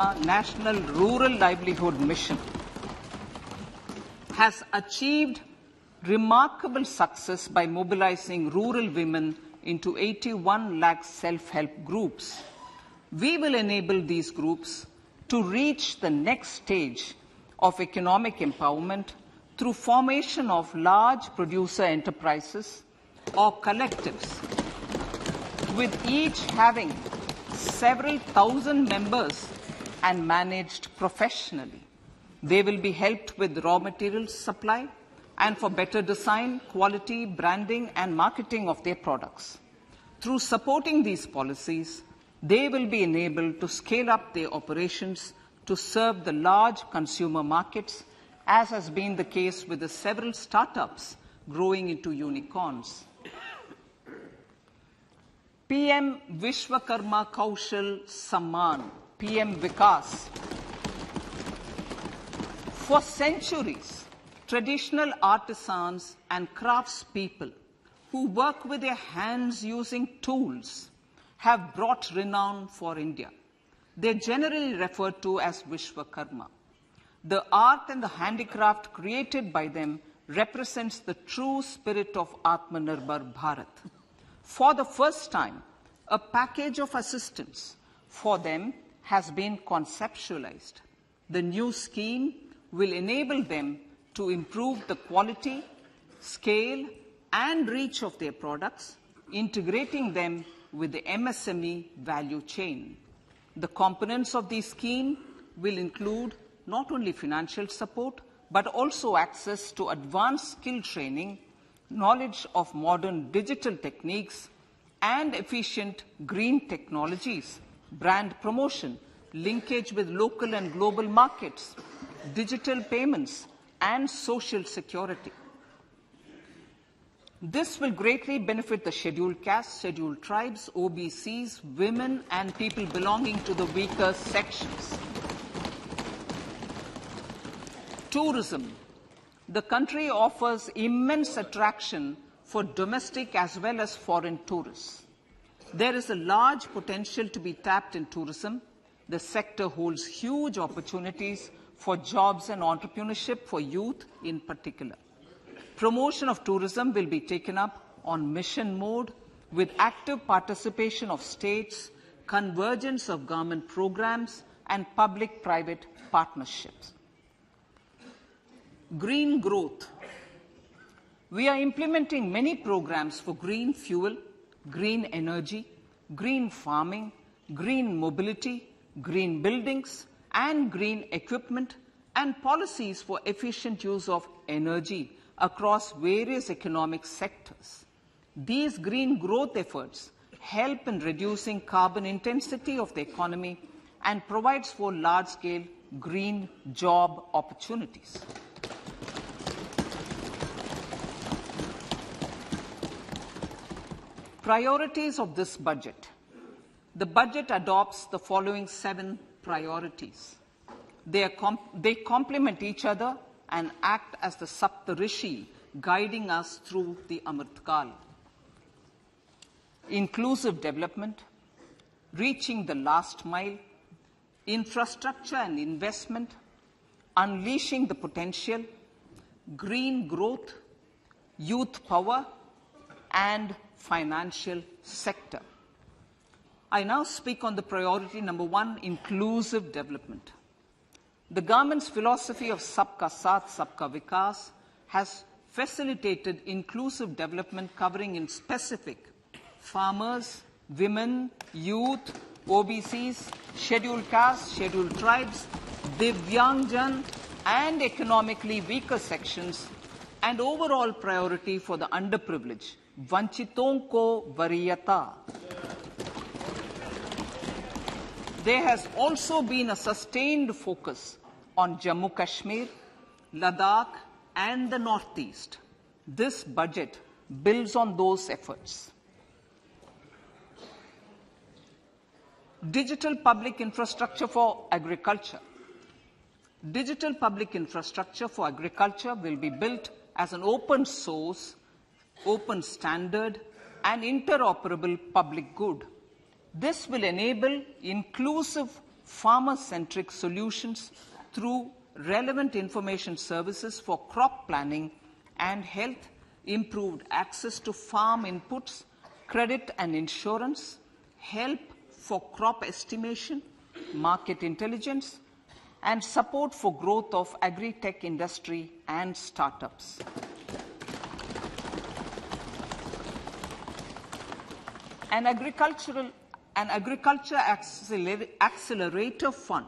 National Rural Livelihood Mission has achieved remarkable success by mobilizing rural women into 81 lakh self-help groups. We will enable these groups to reach the next stage of economic empowerment through formation of large producer enterprises or collectives, with each having several thousand members and managed professionally. They will be helped with raw materials supply and for better design, quality, branding and marketing of their products. Through supporting these policies, they will be enabled to scale up their operations to serve the large consumer markets, as has been the case with the several startups growing into unicorns. PM Vishwakarma Kaushal Samman, PM Vikas. For centuries, traditional artisans and craftspeople who work with their hands using tools have brought renown for India. They are generally referred to as Vishwakarma. The art and the handicraft created by them represents the true spirit of Atmanirbhar Bharat. For the first time, a package of assistance for them has been conceptualized. The new scheme will enable them to improve the quality, scale, and reach of their products, integrating them with the MSME value chain. The components of the scheme will include not only financial support, but also access to advanced skill training, knowledge of modern digital techniques, and efficient green technologies, brand promotion, linkage with local and global markets, digital payments, and social security. This will greatly benefit the scheduled castes, scheduled tribes, OBCs, women, and people belonging to the weaker sections. Tourism. The country offers immense attraction for domestic as well as foreign tourists. There is a large potential to be tapped in tourism. The sector holds huge opportunities for jobs and entrepreneurship for youth in particular. Promotion of tourism will be taken up on mission mode with active participation of states, convergence of government programs, and public-private partnerships. Green growth. We are implementing many programs for green fuel, green energy, green farming, green mobility, green buildings, and green equipment, and policies for efficient use of energy across various economic sectors. These green growth efforts help in reducing carbon intensity of the economy and provides for large-scale green job opportunities. Priorities of this budget. The budget adopts the following 7 priorities. They complement each other and act as the Saptarishi guiding us through the Amritkal. Inclusive development, reaching the last mile, infrastructure and investment, unleashing the potential, green growth, youth power, and financial sector. I now speak on the priority number 1, inclusive development. The government's philosophy of Sabka Saath, Sabka Vikas has facilitated inclusive development covering in specific farmers, women, youth, OBCs, scheduled castes, scheduled tribes, Divyangjan, and economically weaker sections, and overall priority for the underprivileged, Vanchiton ko Variyata. There has also been a sustained focus on Jammu Kashmir, Ladakh, and the Northeast. This budget builds on those efforts. Digital public infrastructure for agriculture. Digital public infrastructure for agriculture will be built as an open source, open standard, and interoperable public good. This will enable inclusive farmer-centric solutions through relevant information services for crop planning and health, improved access to farm inputs, credit and insurance, help for crop estimation, market intelligence, and support for growth of agri-tech industry and startups. An agriculture accelerator fund.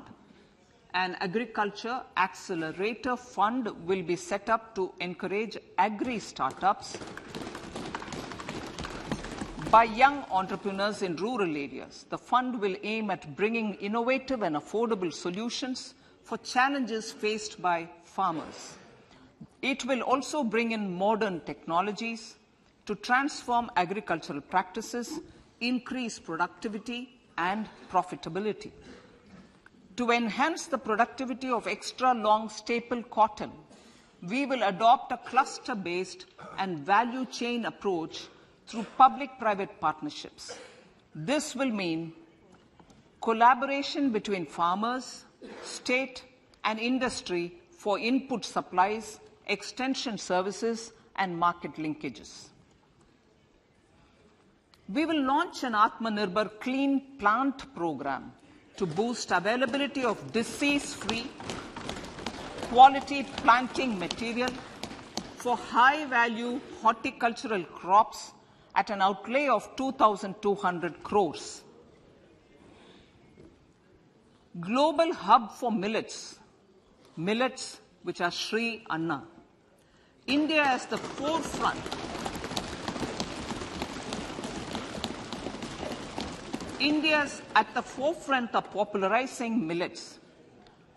An agriculture accelerator fund will be set up to encourage agri-startups by young entrepreneurs in rural areas. The fund will aim at bringing innovative and affordable solutions for challenges faced by farmers. It will also bring in modern technologies to transform agricultural practices, increase productivity and profitability. To enhance the productivity of extra long staple cotton, we will adopt a cluster-based and value chain approach through public-private partnerships. This will mean collaboration between farmers, state and industry for input supplies, extension services and market linkages. We will launch an Atmanirbhar Clean Plant program to boost availability of disease-free, quality planting material for high-value horticultural crops at an outlay of 2,200 crores. Global hub for millets, which are Sri Anna. India is the forefront. India is at the forefront of popularizing millets,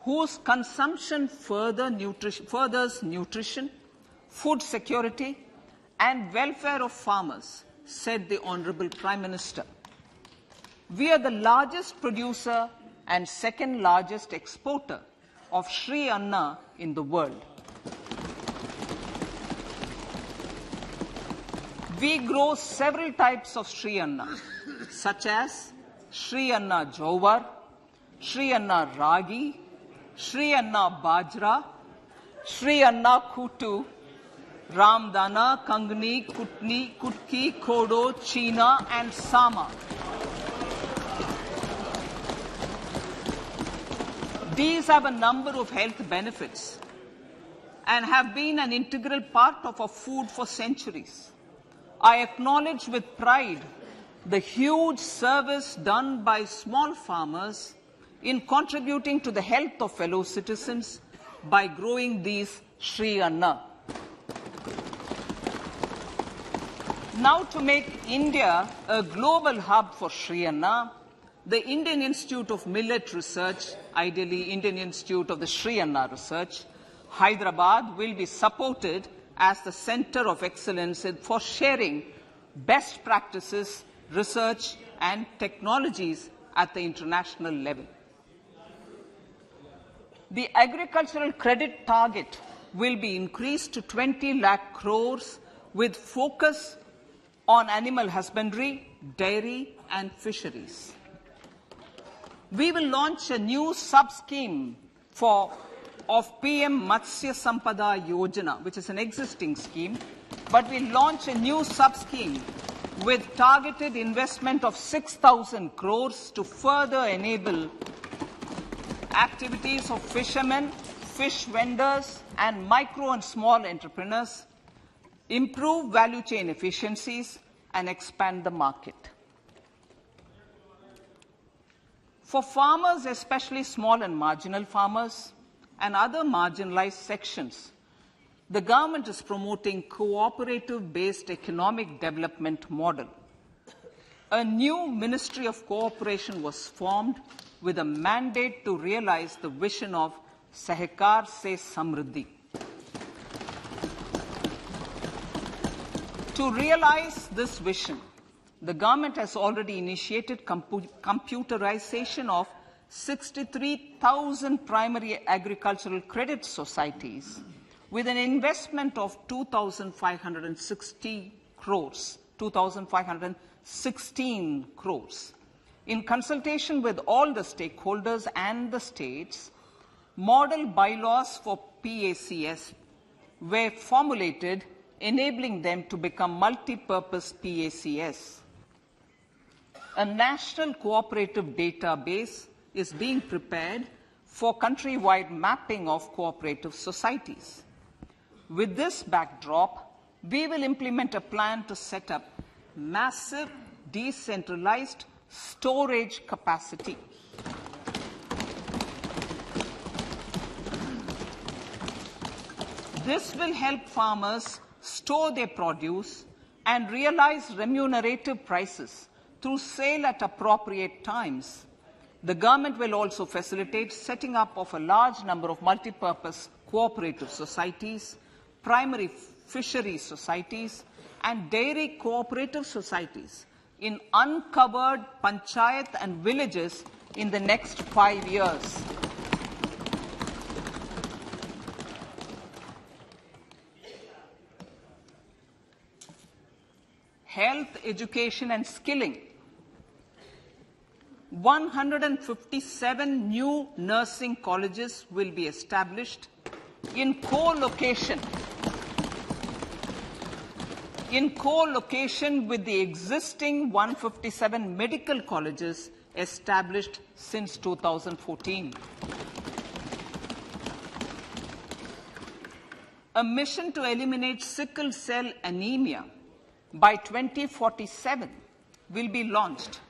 whose consumption furthers nutrition, food security, and welfare of farmers, said the Honorable Prime Minister. We are the largest producer and second largest exporter of Sri Anna in the world. We grow several types of Sri Anna, such as Sri Anna Jowar, Sri Anna Ragi, Sri Anna Bajra, Sri Anna Kutu, Ramdana, Kangni, Kutni, Kutki, Kodo, China, and Sama. These have a number of health benefits and have been an integral part of our food for centuries. I acknowledge with pride the huge service done by small farmers in contributing to the health of fellow citizens by growing these Sri Anna. Now, to make India a global hub for Sri Anna, the Indian Institute of Millet Research, ideally Indian Institute of the Sri Anna Research, Hyderabad, will be supported as the center of excellence for sharing best practices, research and technologies at the international level. The agricultural credit target will be increased to 20 lakh crores with focus on animal husbandry, dairy and fisheries. We will launch a new sub-scheme of PM Matsya Sampada Yojana, which is an existing scheme, but we'll launch a new sub-scheme with targeted investment of 6,000 crores to further enable activities of fishermen, fish vendors, and micro and small entrepreneurs, improve value chain efficiencies, and expand the market. For farmers, especially small and marginal farmers and other marginalized sections, the government is promoting cooperative-based economic development model. A new Ministry of Cooperation was formed with a mandate to realize the vision of Sahkar Se Samriddhi. To realize this vision, the government has already initiated computerization of 63,000 primary agricultural credit societies with an investment of 2,516 crores. In consultation with all the stakeholders and the states, model bylaws for PACS were formulated, enabling them to become multi-purpose PACS. A national cooperative database is being prepared for countrywide mapping of cooperative societies. With this backdrop, we will implement a plan to set up massive decentralized storage capacity. This will help farmers store their produce and realize remunerative prices through sale at appropriate times. The government will also facilitate setting up of a large number of multi-purpose cooperative societies, primary fisheries societies, and dairy cooperative societies in uncovered panchayat and villages in the next 5 years. Health, education, and skilling. 157 new nursing colleges will be established in co-location with the existing 157 medical colleges established since 2014. A mission to eliminate sickle cell anemia by 2047 will be launched.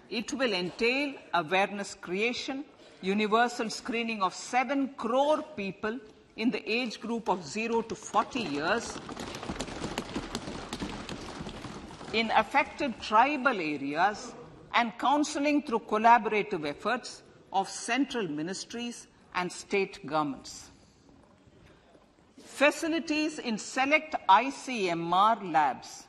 It will entail awareness creation, universal screening of 7 crore people in the age group of 0 to 40 years in affected tribal areas, and counseling through collaborative efforts of central ministries and state governments. Facilities in select ICMR labs,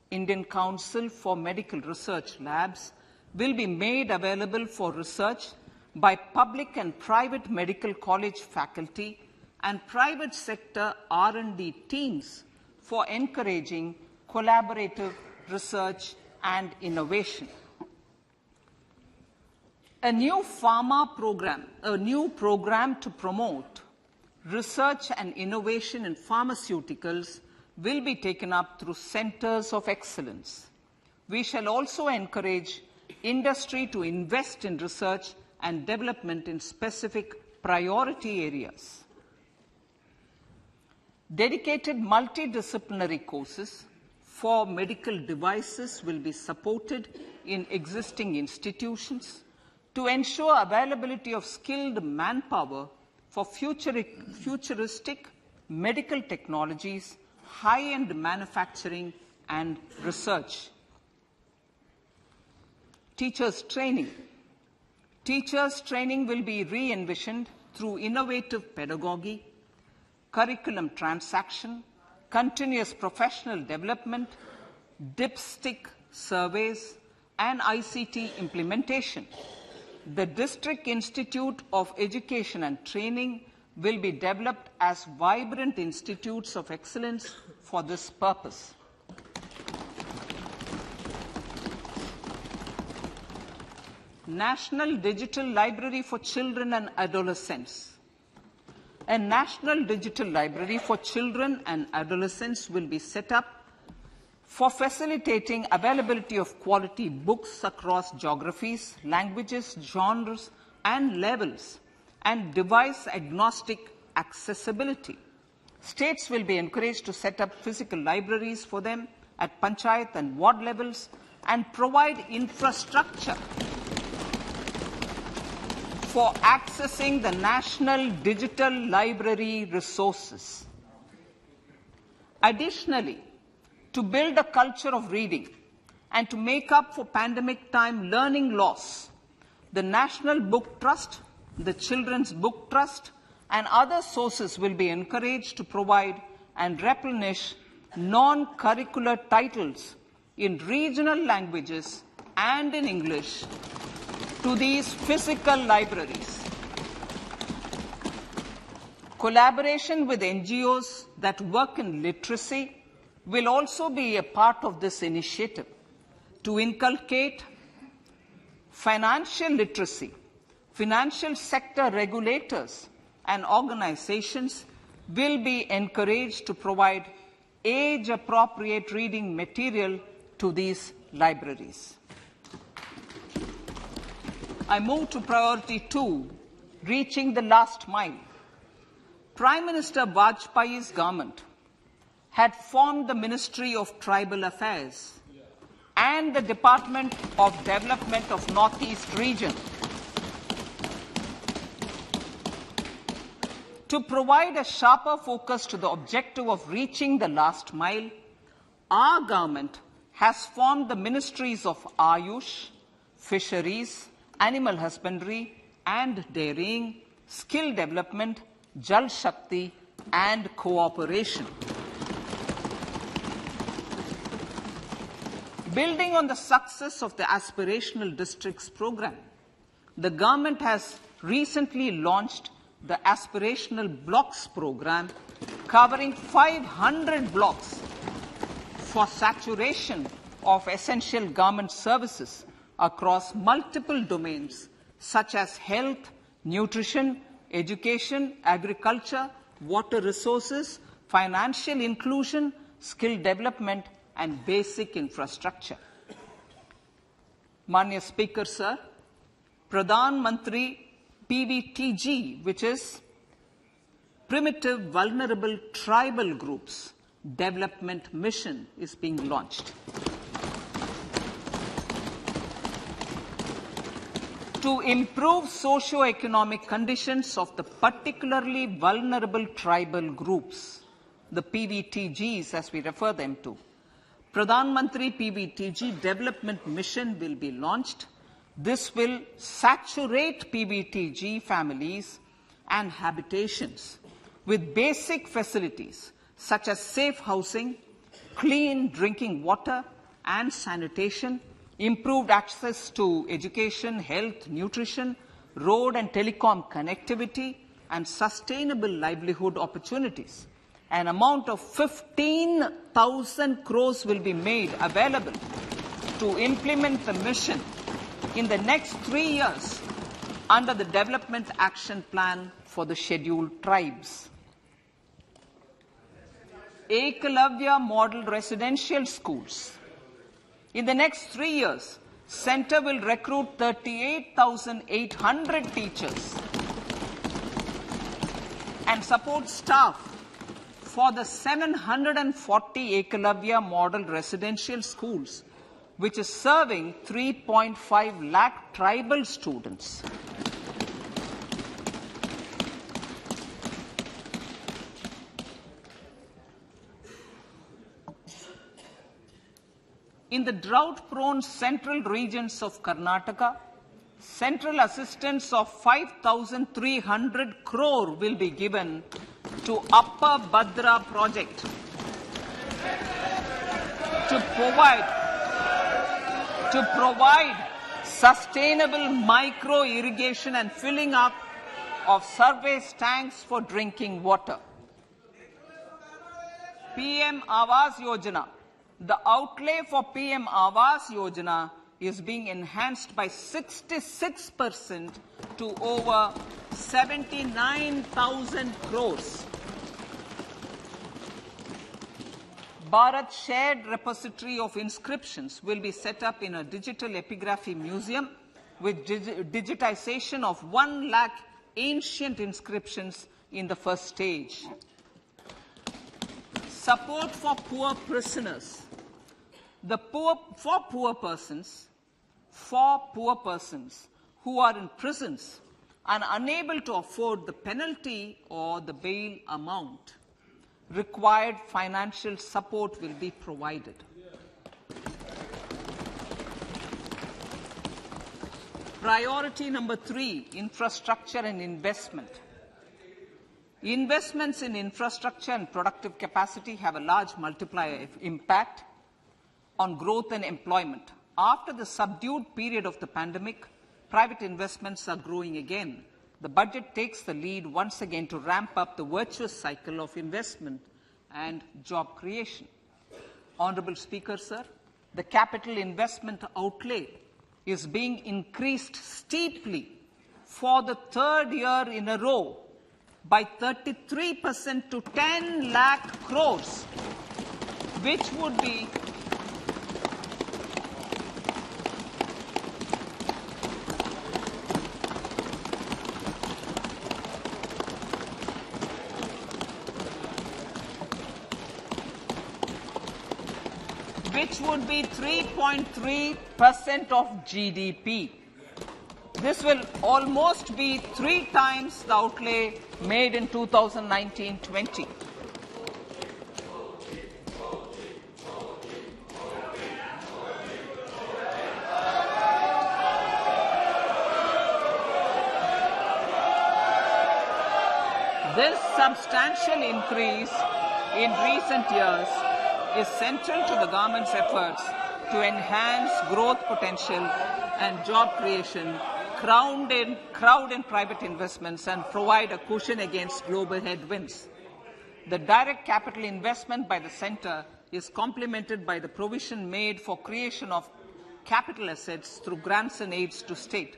Indian Council for Medical Research labs, will be made available for research by public and private medical college faculty and private sector R&D teams for encouraging collaborative research and innovation. A new program to promote research and innovation in pharmaceuticals will be taken up through centers of excellence. We shall also encourage industry to invest in research and development in specific priority areas. Dedicated multidisciplinary courses for medical devices will be supported in existing institutions to ensure availability of skilled manpower for futuristic medical technologies, high-end manufacturing, and research. Teachers' training. Teachers' training will be re-envisioned through innovative pedagogy, curriculum transaction, continuous professional development, dipstick surveys, and ICT implementation. The District Institute of Education and Training will be developed as vibrant institutes of excellence for this purpose. National Digital Library for Children and Adolescents. A National Digital Library for Children and Adolescents will be set up for facilitating availability of quality books across geographies, languages, genres, and levels, and device-agnostic accessibility. States will be encouraged to set up physical libraries for them at panchayat and ward levels and provide infrastructure for accessing the national digital library resources. Additionally, to build a culture of reading and to make up for pandemic time learning loss, the National Book Trust, the Children's Book Trust, and other sources will be encouraged to provide and replenish non-curricular titles in regional languages and in English to these physical libraries. Collaboration with NGOs that work in literacy will also be a part of this initiative to inculcate financial literacy, financial sector regulators and organizations will be encouraged to provide age-appropriate reading material to these libraries. I move to priority 2, reaching the last mile. Prime Minister Vajpayee's government had formed the Ministry of Tribal Affairs and the Department of Development of Northeast Region to provide a sharper focus to the objective of reaching the last mile. Our government has formed the Ministries of Ayush, Fisheries, Animal Husbandry and Dairying, Skill Development, Jal Shakti and Cooperation. Building on the success of the Aspirational Districts program, the government has recently launched the Aspirational Blocks program, covering 500 blocks for saturation of essential government services across multiple domains such as health, nutrition, education, agriculture, water resources, financial inclusion, skill development, and basic infrastructure. Manya Speaker, Sir, Pradhan Mantri PVTG, which is Primitive Vulnerable Tribal Groups Development Mission, is being launched. To improve socio-economic conditions of the particularly vulnerable tribal groups, the PVTGs as we refer them to, Pradhan Mantri PVTG Development Mission will be launched. This will saturate PVTG families and habitations with basic facilities such as safe housing, clean drinking water and sanitation, improved access to education, health, nutrition, road and telecom connectivity, and sustainable livelihood opportunities. An amount of 15,000 crores will be made available to implement the mission in the next 3 years under the Development Action Plan for the Scheduled Tribes. Ekalavya Model Residential Schools. In the next 3 years, Centre will recruit 38,800 teachers and support staff for the 740 Ekalavya Model Residential Schools, which is serving 3.5 lakh tribal students. In the drought-prone central regions of Karnataka, central assistance of 5,300 crore will be given to Upper Bhadra project to provide sustainable micro-irrigation and filling up of surface tanks for drinking water. PM Awas Yojana. The outlay for PM Awas Yojana is being enhanced by 66% to over 79,000 crores. Bharat Shared Repository of Inscriptions will be set up in a digital epigraphy museum with digitization of 1 lakh ancient inscriptions in the first stage. Support for poor prisoners. For poor persons who are in prisons and unable to afford the penalty or the bail amount, required financial support will be provided. Priority number 3, infrastructure and investment. Investments in infrastructure and productive capacity have a large multiplier impact on growth and employment. After the subdued period of the pandemic, private investments are growing again. The budget takes the lead once again to ramp up the virtuous cycle of investment and job creation. Honorable Speaker, sir, the capital investment outlay is being increased steeply for the third year in a row by 33% to 10 lakh crores, which would be which would be 3.3% of GDP. This will almost be 3 times the outlay made in 2019-20. This substantial increase in recent years is central to the government's efforts to enhance growth potential and job creation, crowd in private investments, and provide a cushion against global headwinds. The direct capital investment by the centre is complemented by the provision made for creation of capital assets through grants and aids to state.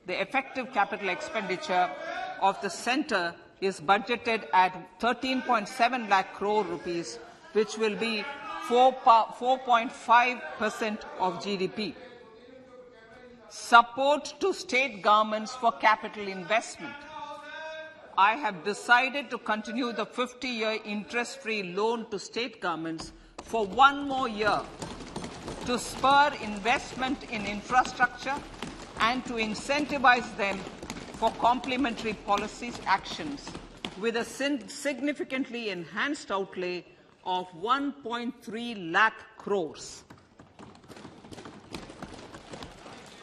The effective capital expenditure of the centre is budgeted at 13.7 lakh crore rupees, which will be 4.5% of GDP. Support to state governments for capital investment. I have decided to continue the 50-year interest-free loan to state governments for 1 more year to spur investment in infrastructure and to incentivize them for complementary policies actions with a significantly enhanced outlay of 1.3 lakh crores.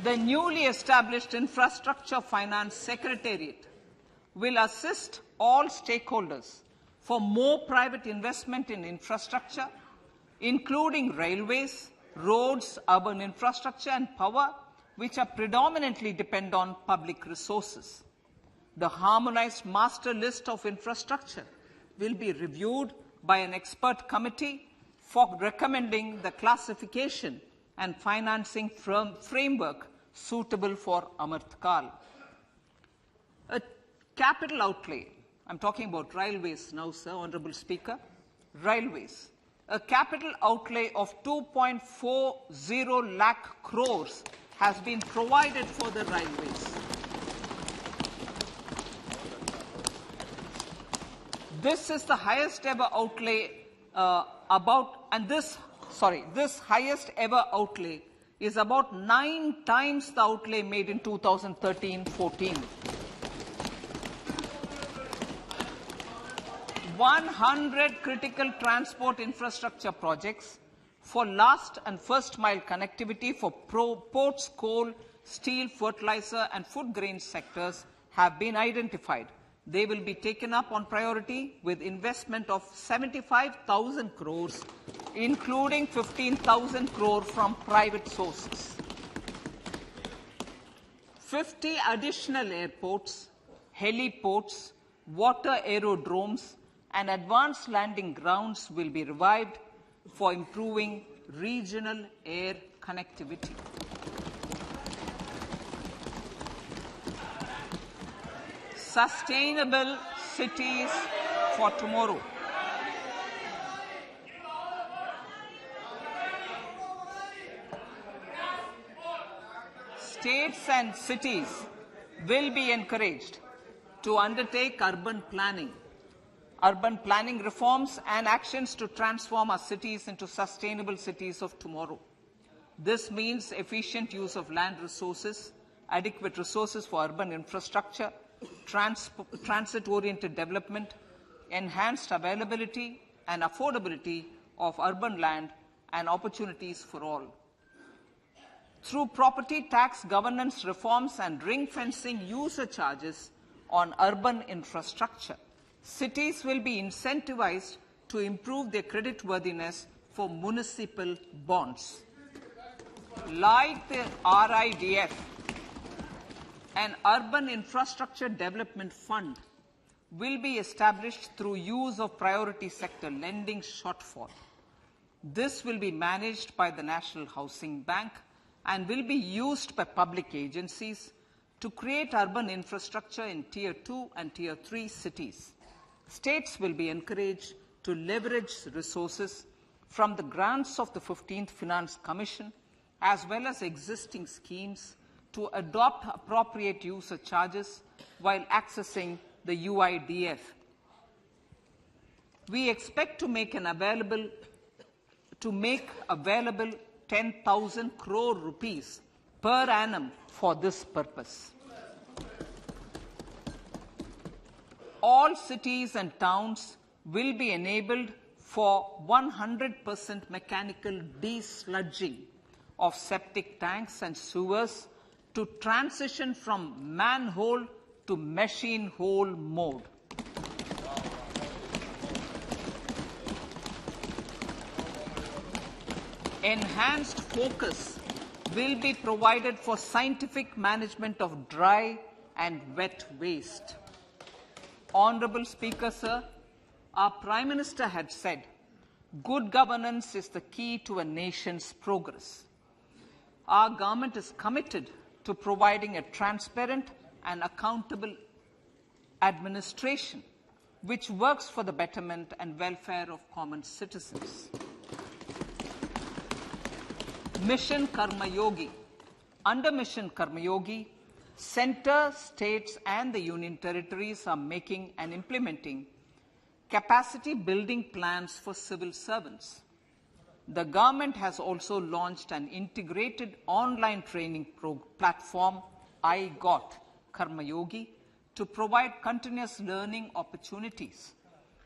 The newly established Infrastructure Finance Secretariat will assist all stakeholders for more private investment in infrastructure, including railways, roads, urban infrastructure and power, which are predominantly depend on public resources. The harmonized master list of infrastructure will be reviewed by an expert committee for recommending the classification and financing framework suitable for Amrit Kal. A capital outlay, I'm talking about railways now, sir, Honourable Speaker, railways. A capital outlay of 2.40 lakh crores has been provided for the railways. This is the highest ever outlay this highest ever outlay is about 9 times the outlay made in 2013-14. 100 critical transport infrastructure projects for last and first mile connectivity for ports, coal, steel, fertilizer and food grain sectors have been identified. They will be taken up on priority with investment of 75,000 crores, including 15,000 crore from private sources. 50 additional airports, heliports, water aerodromes, and advanced landing grounds will be revived for improving regional air connectivity. Sustainable cities for tomorrow. States and cities will be encouraged to undertake urban planning reforms and actions to transform our cities into sustainable cities of tomorrow. This means efficient use of land resources, adequate resources for urban infrastructure, transit-oriented development, enhanced availability and affordability of urban land and opportunities for all. Through property tax governance reforms and ring-fencing user charges on urban infrastructure, cities will be incentivized to improve their creditworthiness for municipal bonds. Like the RIDF, an Urban Infrastructure Development Fund will be established through use of priority sector lending shortfall. This will be managed by the National Housing Bank and will be used by public agencies to create urban infrastructure in Tier 2 and Tier 3 cities. States will be encouraged to leverage resources from the grants of the 15th Finance Commission as well as existing schemes to adopt appropriate user charges while accessing the UIDF. We expect to make available 10,000 crore rupees per annum for this purpose. All cities and towns will be enabled for 100% mechanical desludging of septic tanks and sewers to transition from manhole to machine hole mode. Enhanced focus will be provided for scientific management of dry and wet waste. Honorable Speaker, sir, our Prime Minister had said, good governance is the key to a nation's progress. Our government is committed to providing a transparent and accountable administration which works for the betterment and welfare of common citizens. Mission Karma Yogi. Under Mission Karma Yogi, centre, states and the union territories are making and implementing capacity building plans for civil servants. The government has also launched an integrated online training platform, I Got Karma Yogi, to provide continuous learning opportunities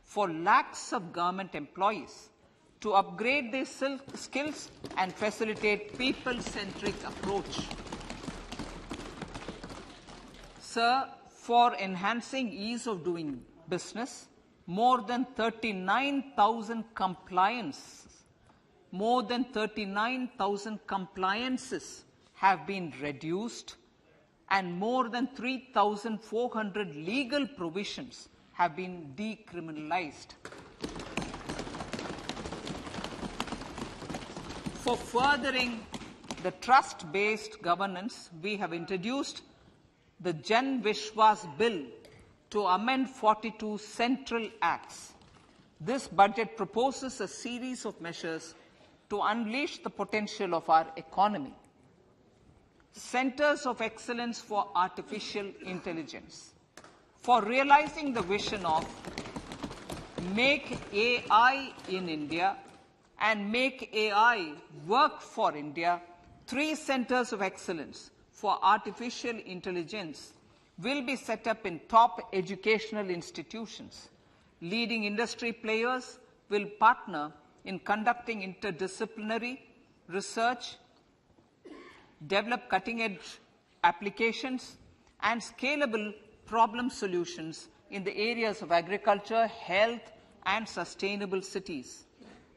for lakhs of government employees to upgrade their skills and facilitate people-centric approach. Sir, for enhancing ease of doing business, more than 39,000 compliances have been reduced and more than 3,400 legal provisions have been decriminalized. For furthering the trust-based governance, we have introduced the Jan Vishwas Bill to amend 42 central acts. This budget proposes a series of measures to unleash the potential of our economy. Centers of Excellence for Artificial Intelligence. For realizing the vision of Make AI in India and Make AI Work for India, 3 centers of excellence for artificial intelligence will be set up in top educational institutions. Leading industry players will partner in conducting interdisciplinary research, develop cutting-edge applications, and scalable problem solutions in the areas of agriculture, health, and sustainable cities.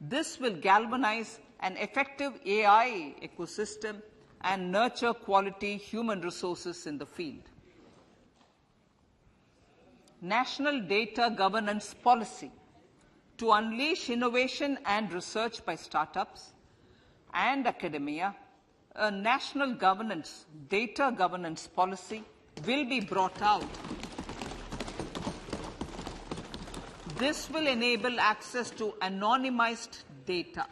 This will galvanize an effective AI ecosystem and nurture quality human resources in the field. National Data Governance Policy. To unleash innovation and research by startups and academia, a national data governance policy will be brought out. This will enable access to anonymized data.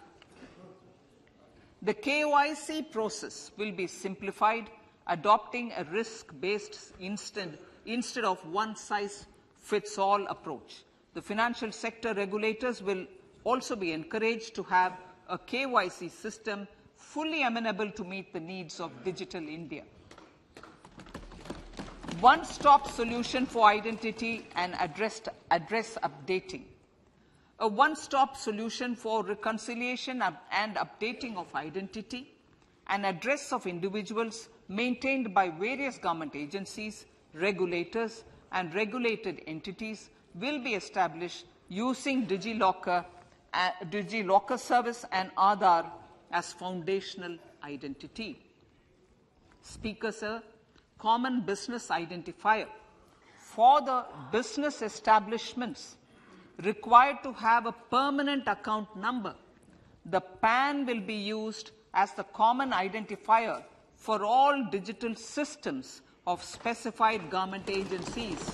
The KYC process will be simplified, adopting a risk-based instead of one-size-fits-all approach. The financial sector regulators will also be encouraged to have a KYC system fully amenable to meet the needs of digital India. One-stop solution for identity and address updating. A one-stop solution for reconciliation and updating of identity and address of individuals maintained by various government agencies, regulators, and regulated entities will be established using DigiLocker service and Aadhaar as foundational identity. Speaker, sir, common business identifier. For the business establishments required to have a permanent account number, the PAN will be used as the common identifier for all digital systems of specified government agencies.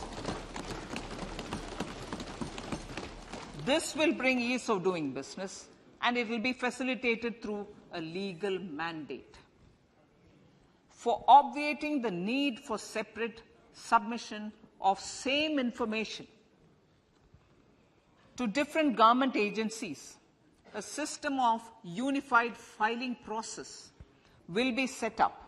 This will bring ease of doing business, and it will be facilitated through a legal mandate. For obviating the need for separate submission of same information to different government agencies, a system of unified filing process will be set up.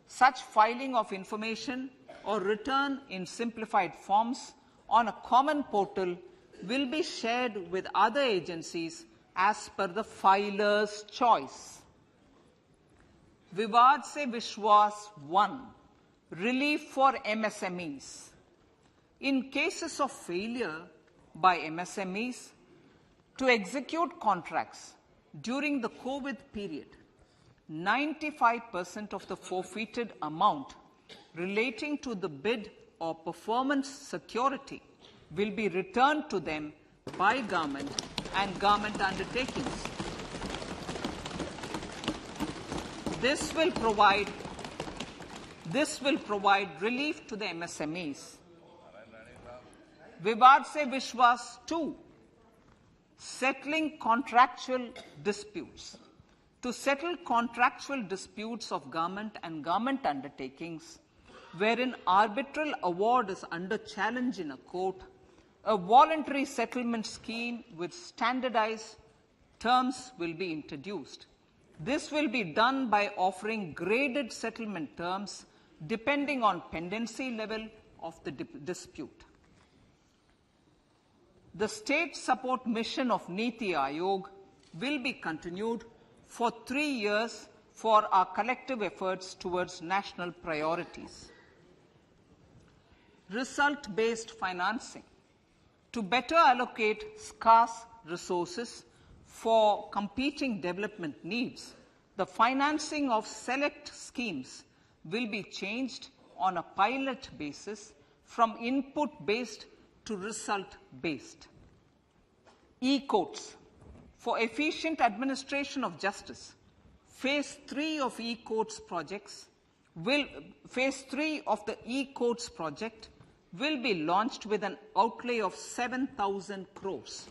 Such filing of information or return in simplified forms on a common portal will be shared with other agencies as per the filer's choice. Vivad Se Vishwas 1. Relief for MSMEs. In cases of failure by MSMEs to execute contracts during the COVID period, 95% of the forfeited amount relating to the bid or performance security will be returned to them by government and government undertakings. This will provide relief to the MSMEs. Vivad Se Vishwas 2. Settling contractual disputes. To settle contractual disputes of government and government undertakings, wherein arbitral award is under challenge in a court, a voluntary settlement scheme with standardized terms will be introduced. This will be done by offering graded settlement terms depending on pendency level of the dispute. The state support mission of Niti Aayog will be continued for 3 years for our collective efforts towards national priorities. Result-based financing. To better allocate scarce resources for competing development needs, the financing of select schemes will be changed on a pilot basis from input-based to result-based. E-courts. For efficient administration of justice, Phase 3 of e-courts projects Phase 3 of the e-courts project will be launched with an outlay of 7,000 crores.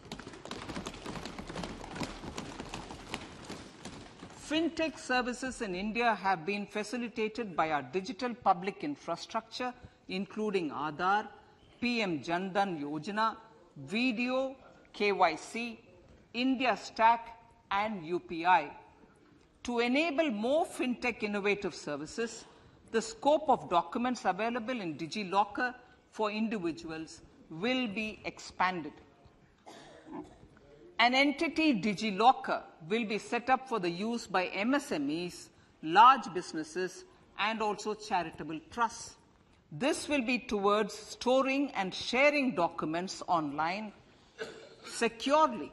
Fintech services in India have been facilitated by our digital public infrastructure, including Aadhaar, PM Jan Dhan Yojana, Video, KYC, India Stack, and UPI. To enable more fintech innovative services, the scope of documents available in DigiLocker for individuals will be expanded. An entity DigiLocker will be set up for the use by MSMEs, large businesses, and also charitable trusts. This will be towards storing and sharing documents online securely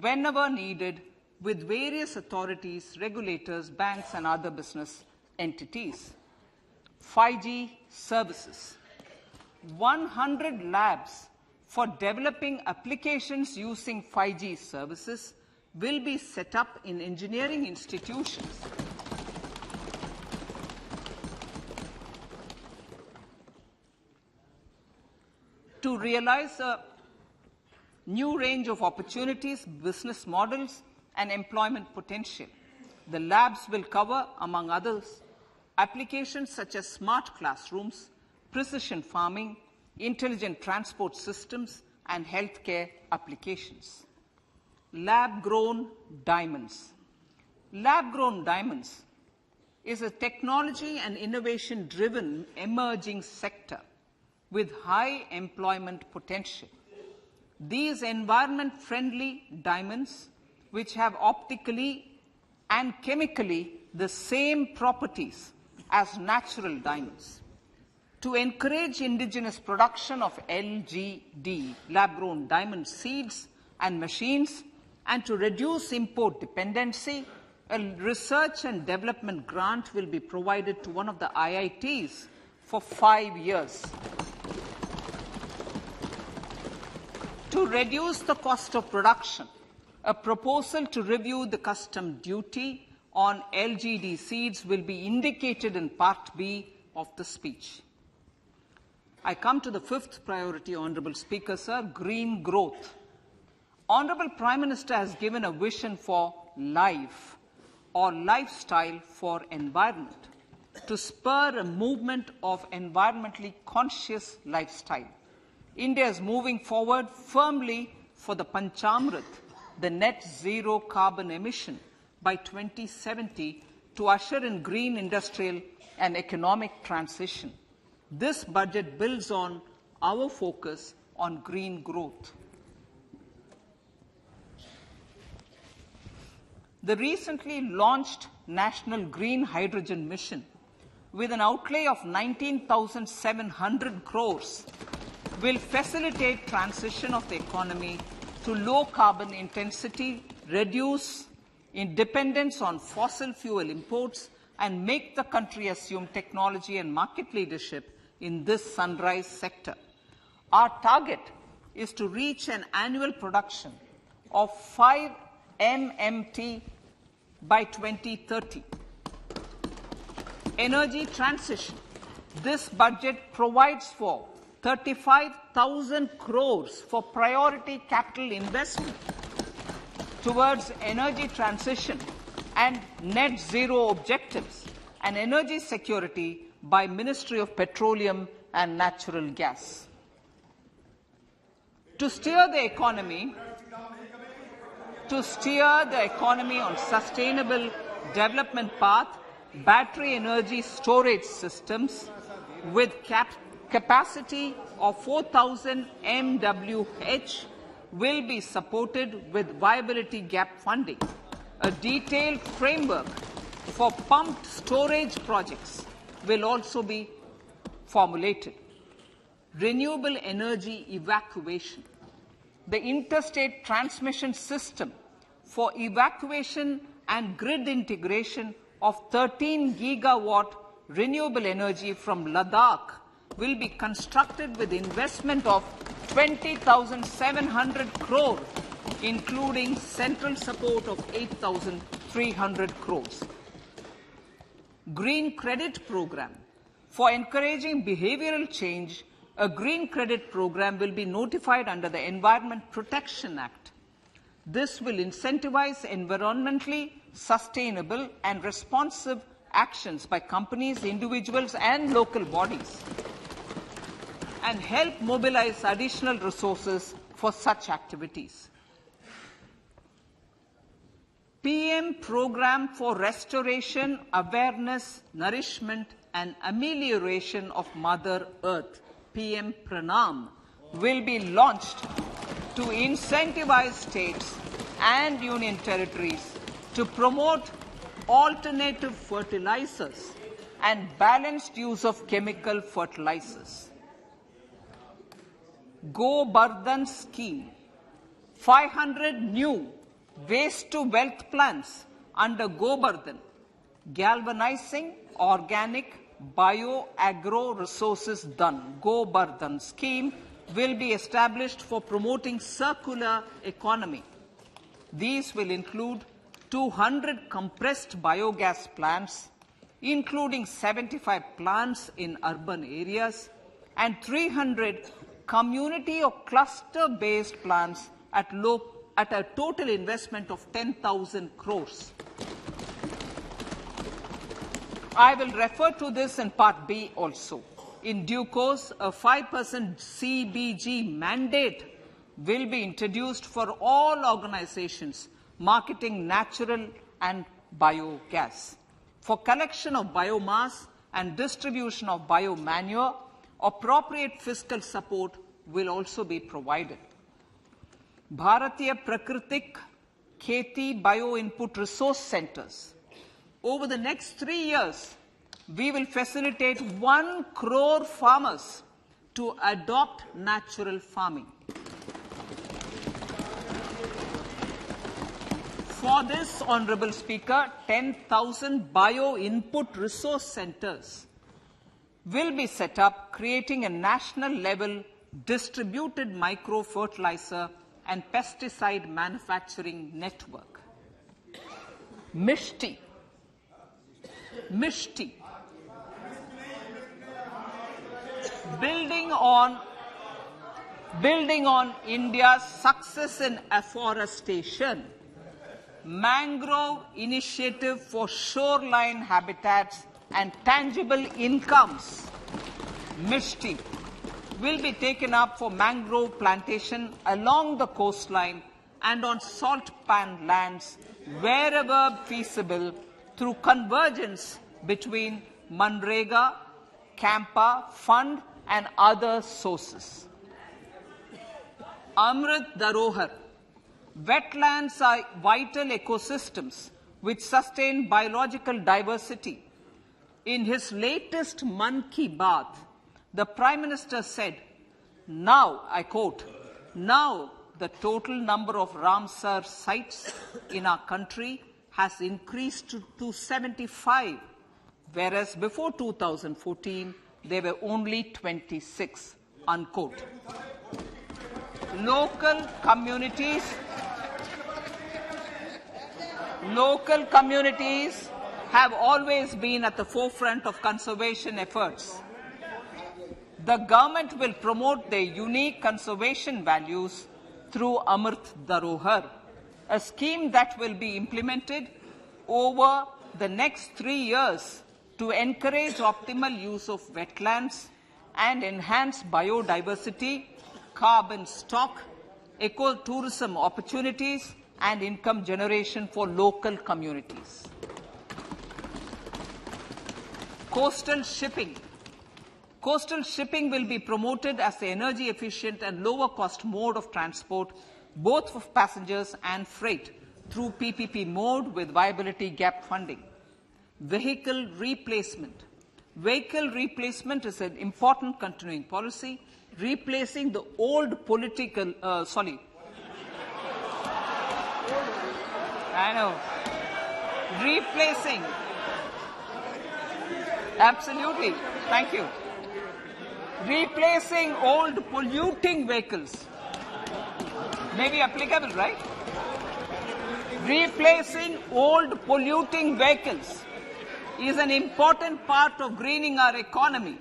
whenever needed with various authorities, regulators, banks, and other business entities. 5G services. 100 labs for developing applications using 5G services will be set up in engineering institutions. To realize a new range of opportunities, business models, and employment potential, the labs will cover, among others, applications such as smart classrooms, precision farming, intelligent transport systems, and healthcare applications. Lab-grown diamonds. Lab-grown diamonds is a technology and innovation-driven emerging sector with high employment potential. These environment-friendly diamonds, which have optically and chemically the same properties as natural diamonds. To encourage indigenous production of LGD, lab-grown diamond seeds and machines, and to reduce import dependency, a research and development grant will be provided to one of the IITs for 5 years. To reduce the cost of production, a proposal to review the custom duty on LGD seeds will be indicated in Part B of the speech. I come to the fifth priority, Honourable Speaker, sir, green growth. Honourable Prime Minister has given a vision for life or lifestyle for environment to spur a movement of environmentally conscious lifestyle. India is moving forward firmly for the Panchamrit, the net zero carbon emission by 2070 to usher in green industrial and economic transition. This budget builds on our focus on green growth. The recently launched National Green Hydrogen Mission, with an outlay of 19,700 crores, will facilitate transition of the economy to low carbon intensity, reduce dependence on fossil fuel imports, and make the country assume technology and market leadership in this sunrise sector. Our target is to reach an annual production of 5 MMT by 2030. Energy transition. This budget provides for 35,000 crores for priority capital investment towards energy transition and net zero objectives and energy security by Ministry of Petroleum and Natural Gas. To steer the economy on sustainable development path, battery energy storage systems with capacity of 4,000 MWH will be supported with viability gap funding. A detailed framework for pumped storage projects will also be formulated. Renewable energy evacuation. The interstate transmission system for evacuation and grid integration of 13 gigawatt renewable energy from Ladakh will be constructed with investment of 20,700 crore, including central support of 8,300 crores. Green Credit Program. For encouraging behavioral change, a green credit program will be notified under the Environment Protection Act. This will incentivize environmentally sustainable and responsive actions by companies, individuals, and local bodies, and help mobilize additional resources for such activities. PM Program for Restoration, Awareness, Nourishment, and Amelioration of Mother Earth, PM Pranam, will be launched to incentivize states and union territories to promote alternative fertilizers and balanced use of chemical fertilizers. Go Bardhan Scheme. 500 new waste to wealth plants under Go Bardhan, galvanizing organic bio-agro resources done. Go Bardhan scheme will be established for promoting circular economy. These will include 200 compressed biogas plants, including 75 plants in urban areas, and 300 community or cluster-based plants at a total investment of 10,000 crores. I will refer to this in Part B also. In due course, a 5% CBG mandate will be introduced for all organizations marketing natural and biogas. For collection of biomass and distribution of biomanure, appropriate fiscal support will also be provided. Bharatiya Prakritik Kheti Bio-Input Resource Centers. Over the next 3 years, we will facilitate 1 crore farmers to adopt natural farming. For this, Honourable Speaker, 10,000 bio-input resource centres will be set up, creating a national-level distributed micro-fertilizer and pesticide manufacturing network. Mishti, Mishti. Building on India's success in afforestation, mangrove initiative for shoreline habitats and tangible incomes, Mishti, will be taken up for mangrove plantation along the coastline and on salt pan lands wherever feasible through convergence between Manrega, Campa, Fund and other sources. Amrit Dharohar. Wetlands are vital ecosystems which sustain biological diversity. In his latest Mann Ki Baat, the Prime Minister said, now, I quote, now the total number of Ramsar sites in our country has increased to 75, whereas before 2014, there were only 26, unquote. Local communities have always been at the forefront of conservation efforts. The government will promote their unique conservation values through Amrit Dharohar, a scheme that will be implemented over the next 3 years to encourage optimal use of wetlands and enhance biodiversity, carbon stock, ecotourism opportunities, and income generation for local communities. Coastal shipping. Coastal shipping will be promoted as the energy efficient and lower cost mode of transport, both for passengers and freight, through PPP mode with viability gap funding. Vehicle replacement. Vehicle replacement is an important continuing policy, replacing the old political, replacing, absolutely, thank you. Replacing old polluting vehicles. Maybe applicable, right? Replacing old polluting vehicles is an important part of greening our economy.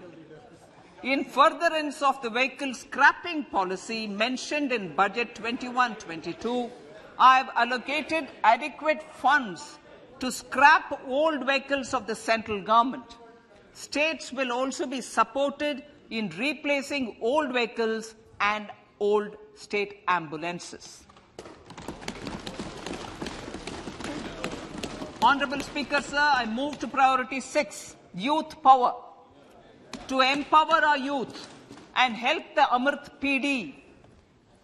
In furtherance of the vehicle scrapping policy mentioned in Budget 21-22, I have allocated adequate funds to scrap old vehicles of the central government. States will also be supported in replacing old vehicles and old state ambulances. Honourable Speaker, sir, I move to priority 6, youth power. To empower our youth and help the Amrit PD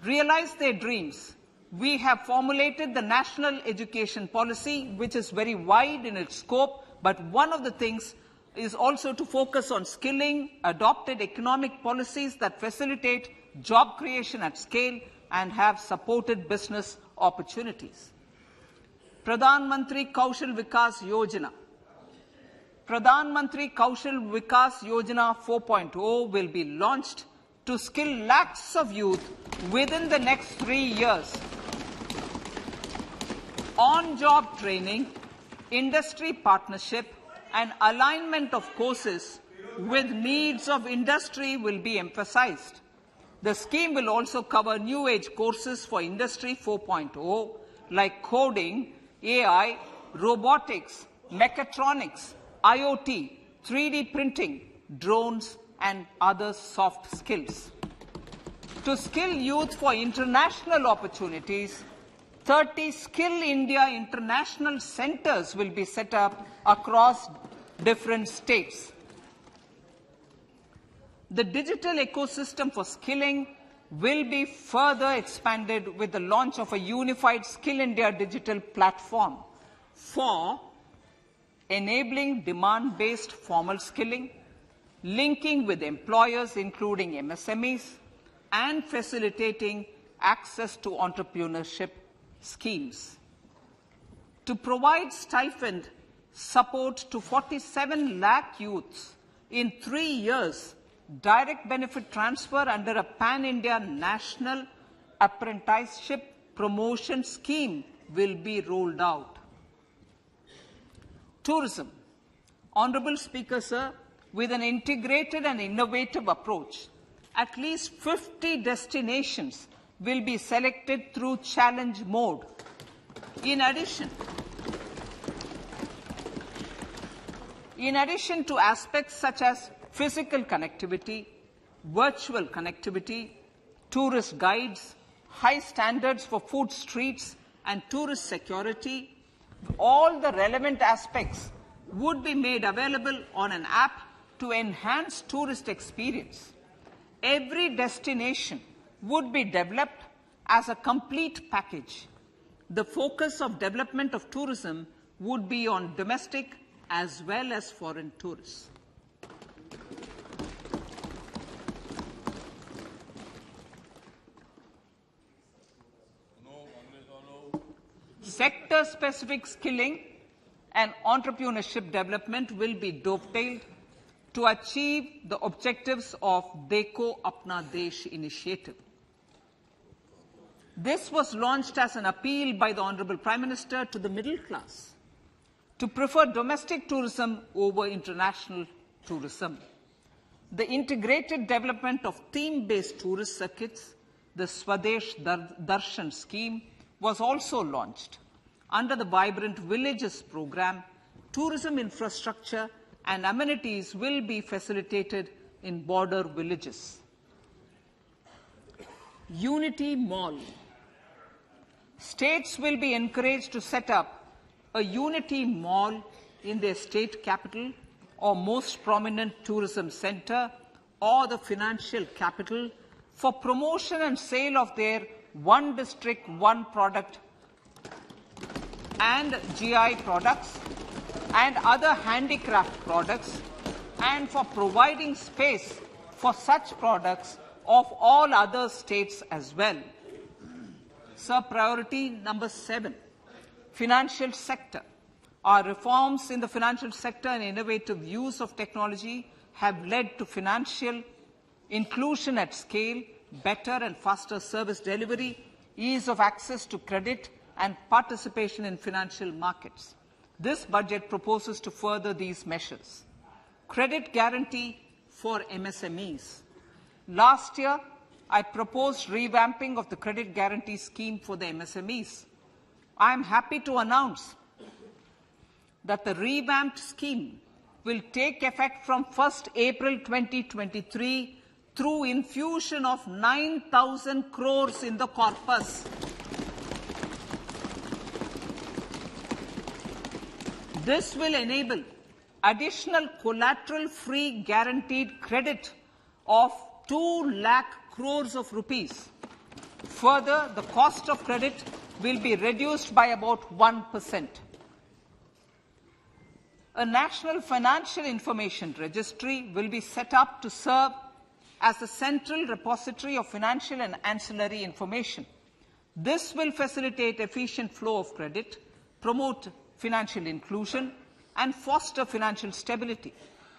realize their dreams, we have formulated the National Education Policy, which is very wide in its scope, but one of the things is also to focus on skilling, adopted economic policies that facilitate job creation at scale and have supported business opportunities. Pradhan Mantri Kaushal Vikas Yojana. Pradhan Mantri Kaushal Vikas Yojana 4.0 will be launched to skill lakhs of youth within the next 3 years. On-job training, industry partnership, and alignment of courses with needs of industry will be emphasized. The scheme will also cover new age courses for Industry 4.0 like coding, AI, robotics, mechatronics, IoT, 3D printing, drones, and other soft skills. To skill youth for international opportunities, 30 Skill India International Centers will be set up across different states. The digital ecosystem for skilling will be further expanded with the launch of a unified Skill India digital platform for enabling demand-based formal skilling, linking with employers including MSMEs, and facilitating access to entrepreneurship schemes. To provide stipend support to 47 lakh youths in 3 years, direct benefit transfer under a pan-India national apprenticeship promotion scheme will be rolled out. Tourism. Honorable Speaker, sir, with an integrated and innovative approach, at least 50 destinations will be selected through challenge mode. In addition to aspects such as physical connectivity, virtual connectivity, tourist guides, high standards for food streets and tourist security, all the relevant aspects would be made available on an app to enhance tourist experience. Every destination would be developed as a complete package. The focus of development of tourism would be on domestic as well as foreign tourists. Sector-specific skilling and entrepreneurship development will be dovetailed to achieve the objectives of Dekho Apna Desh initiative. This was launched as an appeal by the Honorable Prime Minister to the middle class to prefer domestic tourism over international tourism. The integrated development of theme-based tourist circuits, the Swadesh Darshan scheme, was also launched. Under the Vibrant Villages program, tourism infrastructure and amenities will be facilitated in border villages. Unity Mall. States will be encouraged to set up a Unity Mall in their state capital or most prominent tourism center or the financial capital for promotion and sale of their one district, one product and GI products and other handicraft products, and for providing space for such products of all other states as well. Sir, priority number 7, financial sector. Our reforms in the financial sector and innovative use of technology have led to financial inclusion at scale, better and faster service delivery, ease of access to credit, and participation in financial markets. This budget proposes to further these measures. Credit guarantee for MSMEs. Last year, I proposed revamping of the credit guarantee scheme for the MSMEs. I am happy to announce that the revamped scheme will take effect from 1st April 2023 through infusion of 9,000 crores in the corpus. This will enable additional collateral-free guaranteed credit of 2 lakh crores of rupees. Further, the cost of credit will be reduced by about 1%. A National Financial Information Registry will be set up to serve as the central repository of financial and ancillary information. This will facilitate efficient flow of credit, promote financial inclusion, and foster financial stability.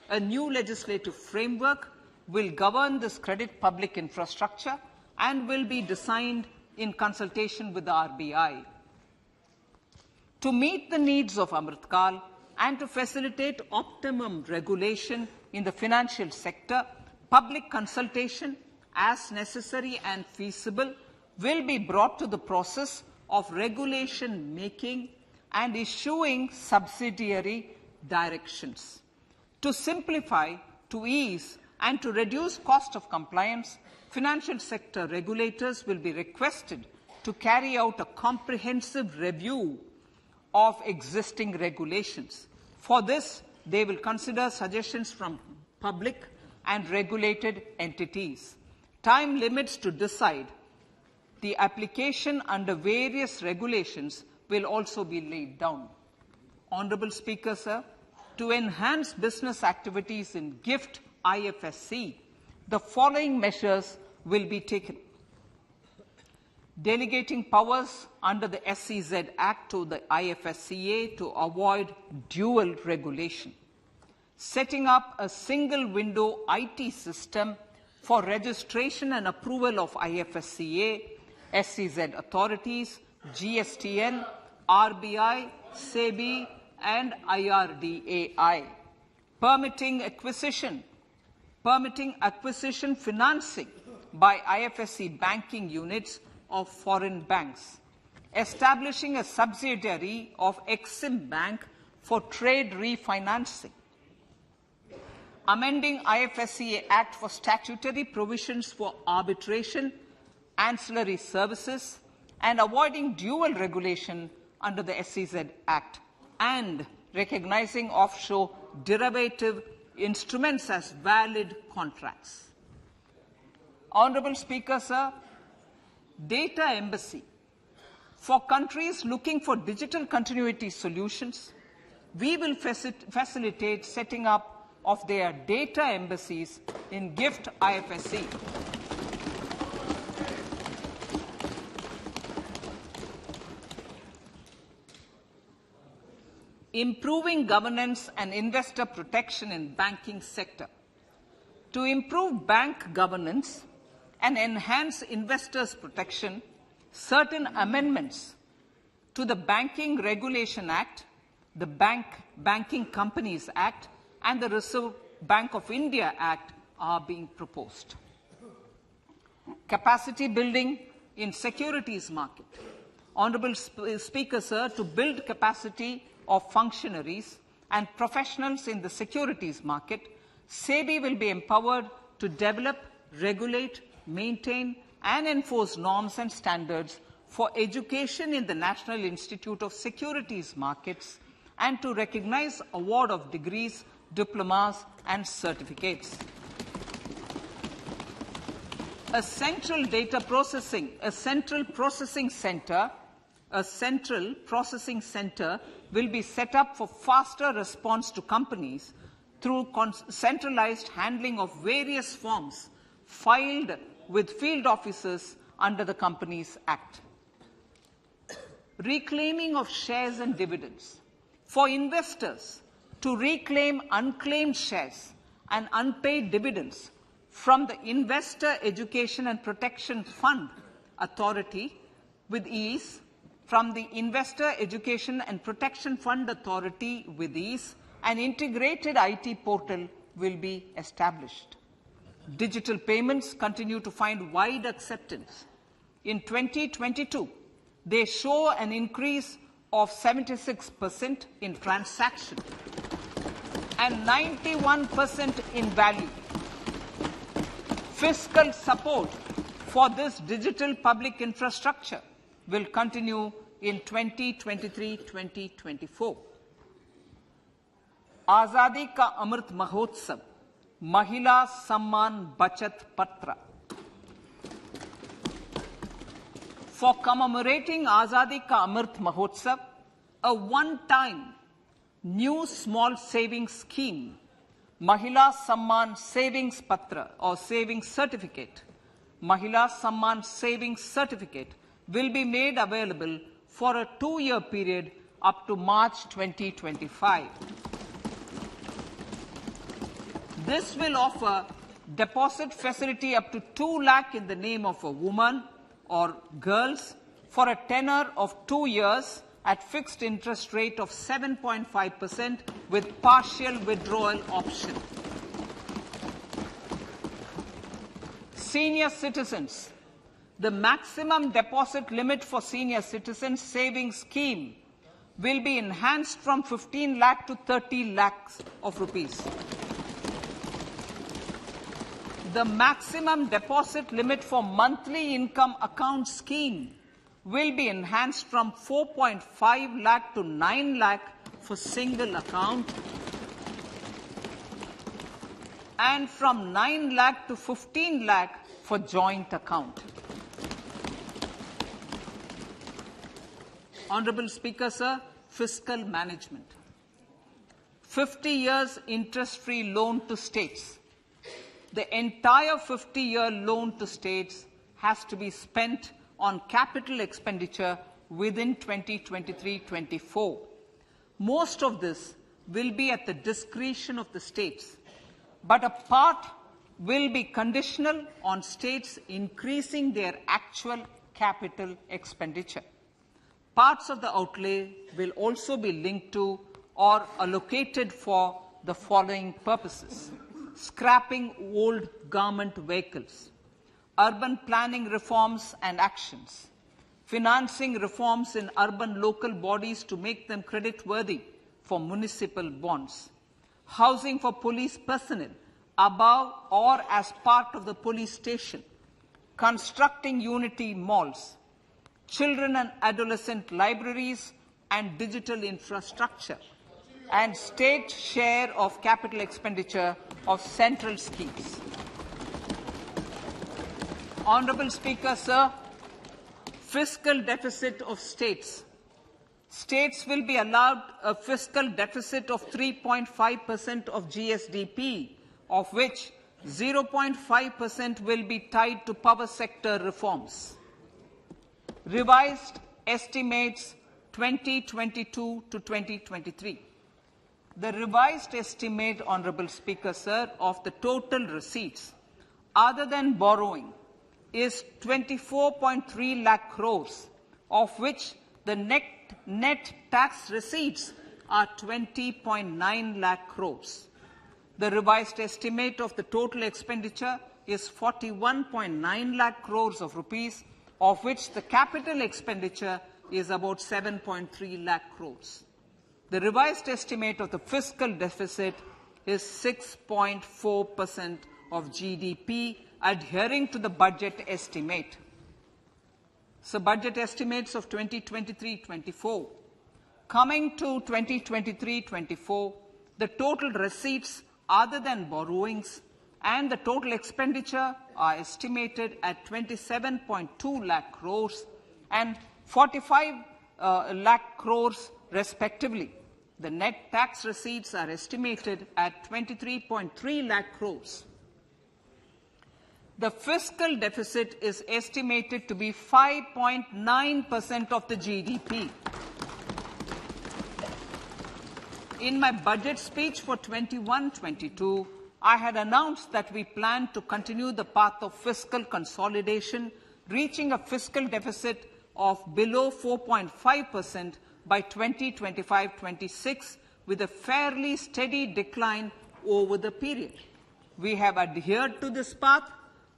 A new legislative framework will govern this credit public infrastructure and will be designed in consultation with the RBI. To meet the needs of Amritkal and to facilitate optimum regulation in the financial sector, public consultation, as necessary and feasible, will be brought to the process of regulation making and issuing subsidiary directions. To simplify, to ease, and to reduce cost of compliance, financial sector regulators will be requested to carry out a comprehensive review of existing regulations. For this, they will consider suggestions from public and regulated entities. Time limits to decide the application under various regulations will also be laid down. Honorable Speaker, sir, to enhance business activities in GIFT IFSC, the following measures will be taken. Delegating powers under the SEZ Act to the IFSCA to avoid dual regulation. Setting up a single window IT system for registration and approval of IFSCA, SEZ authorities, GSTN, RBI, SEBI, and IRDAI. permitting acquisition financing by IFSC banking units of foreign banks, establishing a subsidiary of Exim Bank for trade refinancing, amending IFSC Act for statutory provisions for arbitration, ancillary services, and avoiding dual regulation under the SEZ Act, and recognizing offshore derivative instruments as valid contracts. Honourable Speaker, sir, data embassy. For countries looking for digital continuity solutions, we will facilitate setting up of their data embassies in GIFT IFSC. Improving governance and investor protection in banking sector. To improve bank governance and enhance investors' protection, certain amendments to the Banking Regulation Act, the Banking Companies Act, and the Reserve Bank of India Act are being proposed. Capacity building in securities market. Honourable Speaker, sir, to build capacity of functionaries and professionals in the securities market, SEBI will be empowered to develop, regulate, maintain, and enforce norms and standards for education in the National Institute of Securities Markets and to recognize award of degrees, diplomas, and certificates. A central processing center will be set up for faster response to companies through centralized handling of various forms filed with field officers under the Companies Act. Reclaiming of shares and dividends. For investors to reclaim unclaimed shares and unpaid dividends from the Investor Education and Protection Fund Authority with ease, an integrated IT portal will be established. Digital payments continue to find wide acceptance. In 2022, they show an increase of 76% in transaction and 91% in value. Fiscal support for this digital public infrastructure will continue in 2023-2024. Azadi Ka Amrit Mahotsav, Mahila Samman Bachat Patra. For commemorating Azadi Ka Amrit Mahotsav, a one-time new small savings scheme, Mahila Samman Savings Patra or Savings Certificate, Mahila Samman Savings Certificate will be made available for a 2-year period up to March 2025. This will offer deposit facility up to 2 lakh in the name of a woman or girls for a tenure of 2 years at fixed interest rate of 7.5% with partial withdrawal option. Senior citizens. The maximum deposit limit for senior citizens savings scheme will be enhanced from 15 lakh to 30 lakhs of rupees. The maximum deposit limit for monthly income account scheme will be enhanced from 4.5 lakh to 9 lakh for single account and from 9 lakh to 15 lakh for joint account. Honourable Speaker, sir, fiscal management. 50 years interest-free loan to states. The entire 50-year loan to states has to be spent on capital expenditure within 2023-24. Most of this will be at the discretion of the states, but a part will be conditional on states increasing their actual capital expenditure. Parts of the outlay will also be linked to or allocated for the following purposes: scrapping old government vehicles, urban planning reforms and actions, financing reforms in urban local bodies to make them creditworthy for municipal bonds, housing for police personnel above or as part of the police station, constructing unity malls, children and adolescent libraries and digital infrastructure, and state share of capital expenditure of central schemes. Honourable Speaker, sir, fiscal deficit of states. States will be allowed a fiscal deficit of 3.5% of GSDP, of which 0.5% will be tied to power sector reforms. Revised estimates 2022 to 2023. The revised estimate, Honourable Speaker, sir, of the total receipts other than borrowing is 24.3 lakh crores, of which the net tax receipts are 20.9 lakh crores. The revised estimate of the total expenditure is 41.9 lakh crores of rupees, of which the capital expenditure is about 7.3 lakh crores. The revised estimate of the fiscal deficit is 6.4% of GDP, adhering to the budget estimate. So, budget estimates of 2023-24. Coming to 2023-24, the total receipts other than borrowings and the total expenditure are estimated at 27.2 lakh crores and 45 lakh crores respectively. The net tax receipts are estimated at 23.3 lakh crores. The fiscal deficit is estimated to be 5.9% of the GDP. In my budget speech for 21-22, I had announced that we plan to continue the path of fiscal consolidation, reaching a fiscal deficit of below 4.5% by 2025-26, with a fairly steady decline over the period. We have adhered to this path,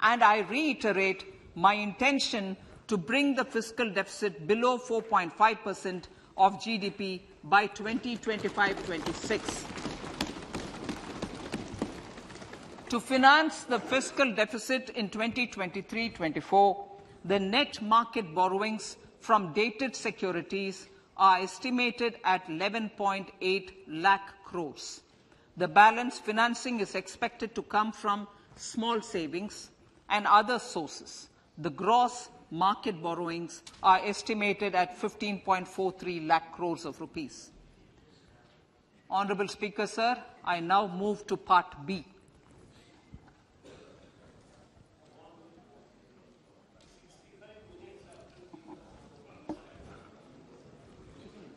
and I reiterate my intention to bring the fiscal deficit below 4.5% of GDP by 2025-26. To finance the fiscal deficit in 2023-24, the net market borrowings from dated securities are estimated at 11.8 lakh crores. The balance financing is expected to come from small savings and other sources. The gross market borrowings are estimated at 15.43 lakh crores of rupees. Honourable Speaker, sir, I now move to Part B.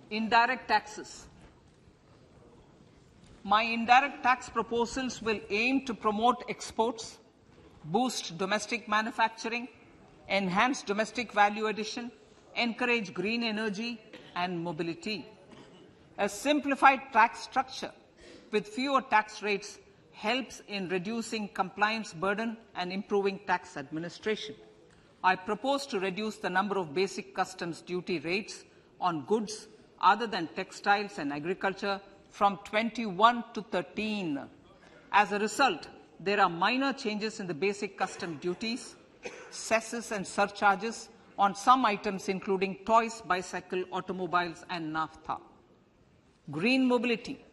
Indirect taxes. My indirect tax proposals will aim to promote exports, boost domestic manufacturing, enhance domestic value addition, encourage green energy and mobility. A simplified tax structure with fewer tax rates helps in reducing compliance burden and improving tax administration. I propose to reduce the number of basic customs duty rates on goods other than textiles and agriculture from 21 to 13. As a result, there are minor changes in the basic custom duties, cesses and surcharges on some items including toys, bicycle, automobiles and naphtha. Green mobility.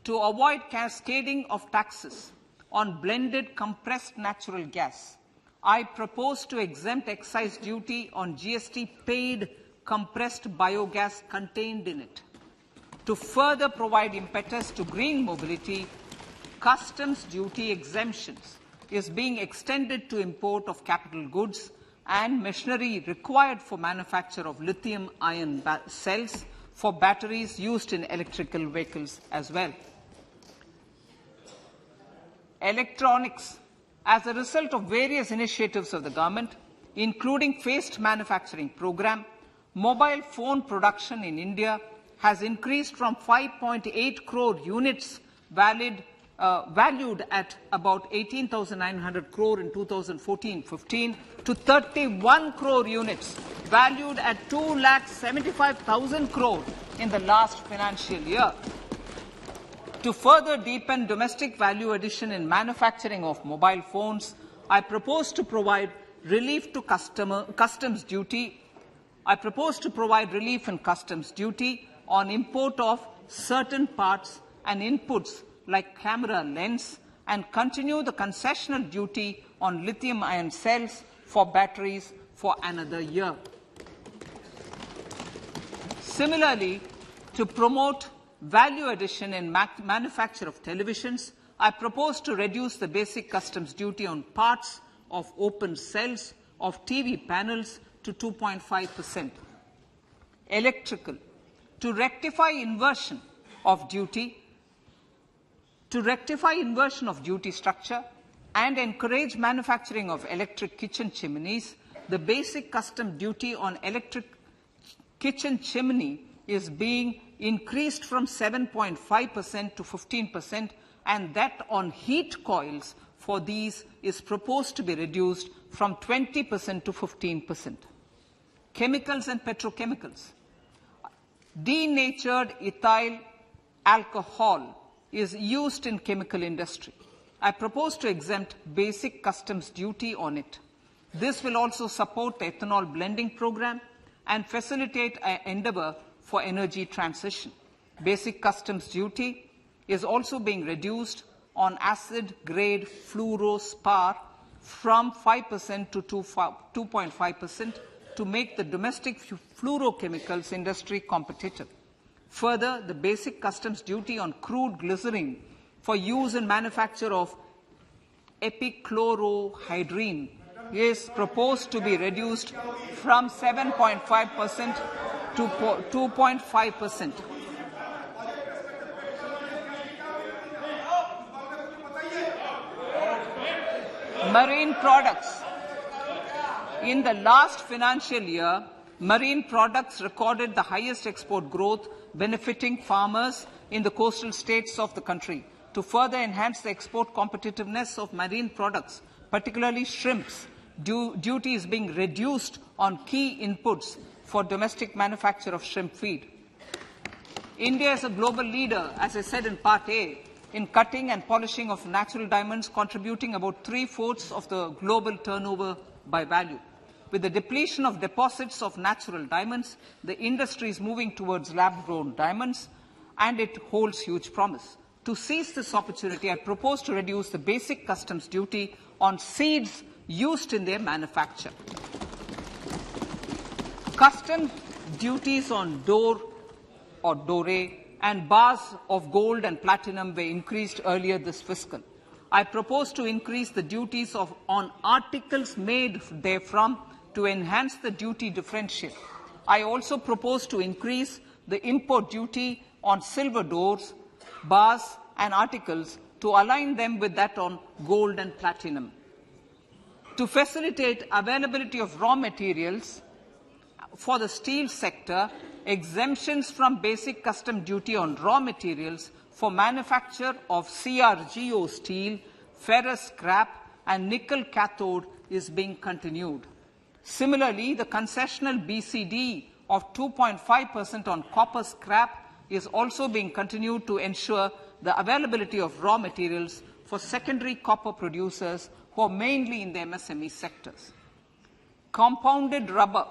To avoid cascading of taxes on blended compressed natural gas, I propose to exempt excise duty on GST paid compressed biogas contained in it. To further provide impetus to green mobility, customs duty exemptions is being extended to import of capital goods and machinery required for manufacture of lithium-ion cells for batteries used in electrical vehicles as well. Electronics. As a result of various initiatives of the government, including phased manufacturing program, mobile phone production in India has increased from 5.8 crore units valued at about 18,900 crore in 2014-15 to 31 crore units valued at 2,75,000 crore in the last financial year. To further deepen domestic value addition in manufacturing of mobile phones, I propose to provide relief to customs duty. I propose to provide relief in customs duty on import of certain parts and inputs like camera lens, and continue the concessional duty on lithium-ion cells for batteries for another year. Similarly, to promote value addition in manufacture of televisions, I propose to reduce the basic customs duty on parts of open cells of TV panels to 2.5%. Electrical, to rectify inversion of duty structure and encourage manufacturing of electric kitchen chimneys, the basic custom duty on electric kitchen chimney is being increased from 7.5% to 15%, and that on heat coils for these is proposed to be reduced from 20% to 15%. Chemicals and petrochemicals. Denatured ethyl alcohol is used in chemical industry. I propose to exempt basic customs duty on it. This will also support the ethanol blending program and facilitate an endeavor for energy transition. Basic customs duty is also being reduced on acid-grade fluorospar from 5% to 2.5% to make the domestic fluorochemicals industry competitive. Further, the basic customs duty on crude glycerin for use in manufacture of epichlorohydrin is proposed to be reduced from 7.5% to 2.5%. Marine products. In the last financial year, marine products recorded the highest export growth, benefiting farmers in the coastal states of the country. To further enhance the export competitiveness of marine products, particularly shrimps, duty is being reduced on key inputs for domestic manufacture of shrimp feed. India is a global leader, as I said in Part A, in cutting and polishing of natural diamonds, contributing about 3/4 of the global turnover by value. With the depletion of deposits of natural diamonds, the industry is moving towards lab-grown diamonds, and it holds huge promise. To seize this opportunity, I propose to reduce the basic customs duty on seeds used in their manufacture. Customs duties on door or doré and bars of gold and platinum were increased earlier this fiscal. I propose to increase the duties on articles made therefrom to enhance the duty differential. I also propose to increase the import duty on silver doors, bars and articles to align them with that on gold and platinum. To facilitate availability of raw materials for the steel sector, exemptions from basic custom duty on raw materials for manufacture of CRGO steel, ferrous scrap and nickel cathode is being continued. Similarly, the concessional BCD of 2.5% on copper scrap is also being continued to ensure the availability of raw materials for secondary copper producers who are mainly in the MSME sectors. Compounded rubber.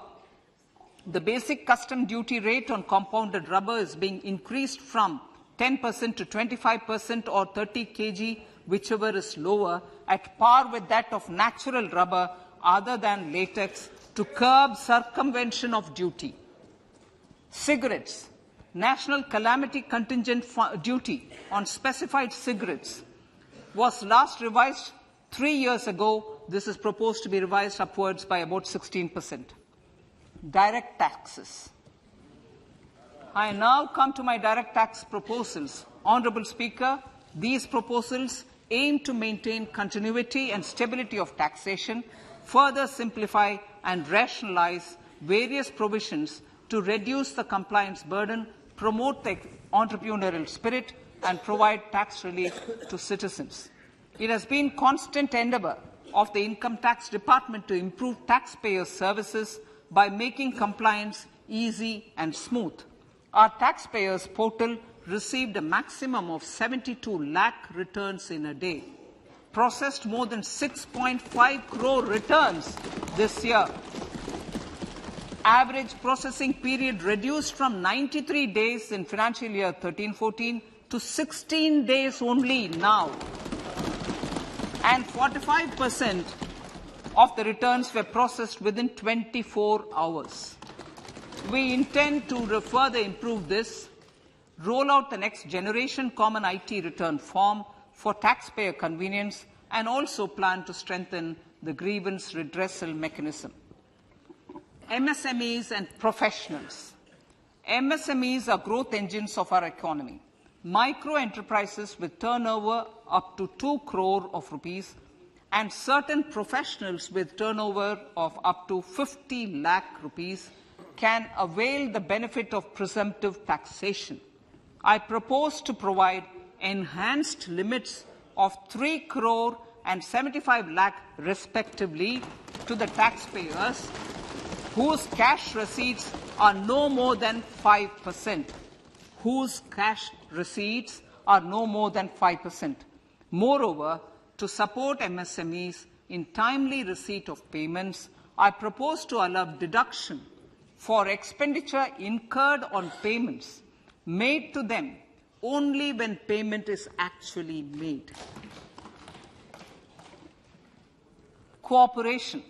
The basic custom duty rate on compounded rubber is being increased from 10% to 25% or 30 kg, whichever is lower, at par with that of natural rubber other than latex, to curb circumvention of duty. Cigarettes. National calamity contingent duty on specified cigarettes was last revised 3 years ago. This is proposed to be revised upwards by about 16%. Direct taxes. I now come to my direct tax proposals. Honourable Speaker, these proposals aim to maintain continuity and stability of taxation, further simplify and rationalize various provisions to reduce the compliance burden, promote the entrepreneurial spirit, and provide tax relief to citizens. It has been constant endeavour of the Income Tax Department to improve taxpayers' services by making compliance easy and smooth. Our taxpayers portal received a maximum of 72 lakh returns in a day, processed more than 6.5 crore returns this year. Average processing period reduced from 93 days in financial year 13-14 to 16 days only now. And 45% of the returns were processed within 24 hours. We intend to further improve this, roll out the next generation common IT return form for taxpayer convenience, and also plan to strengthen the grievance redressal mechanism. MSMEs and professionals. MSMEs are growth engines of our economy. Micro enterprises with turnover up to 2 crore of rupees and certain professionals with turnover of up to 50 lakh rupees can avail the benefit of presumptive taxation. I propose to provide enhanced limits of 3 crore and 75 lakh respectively to the taxpayers whose cash receipts are no more than 5%. Whose cash receipts are no more than 5%. Moreover, to support MSMEs in timely receipt of payments, I propose to allow deduction for expenditure incurred on payments made to them only when payment is actually made. Cooperation.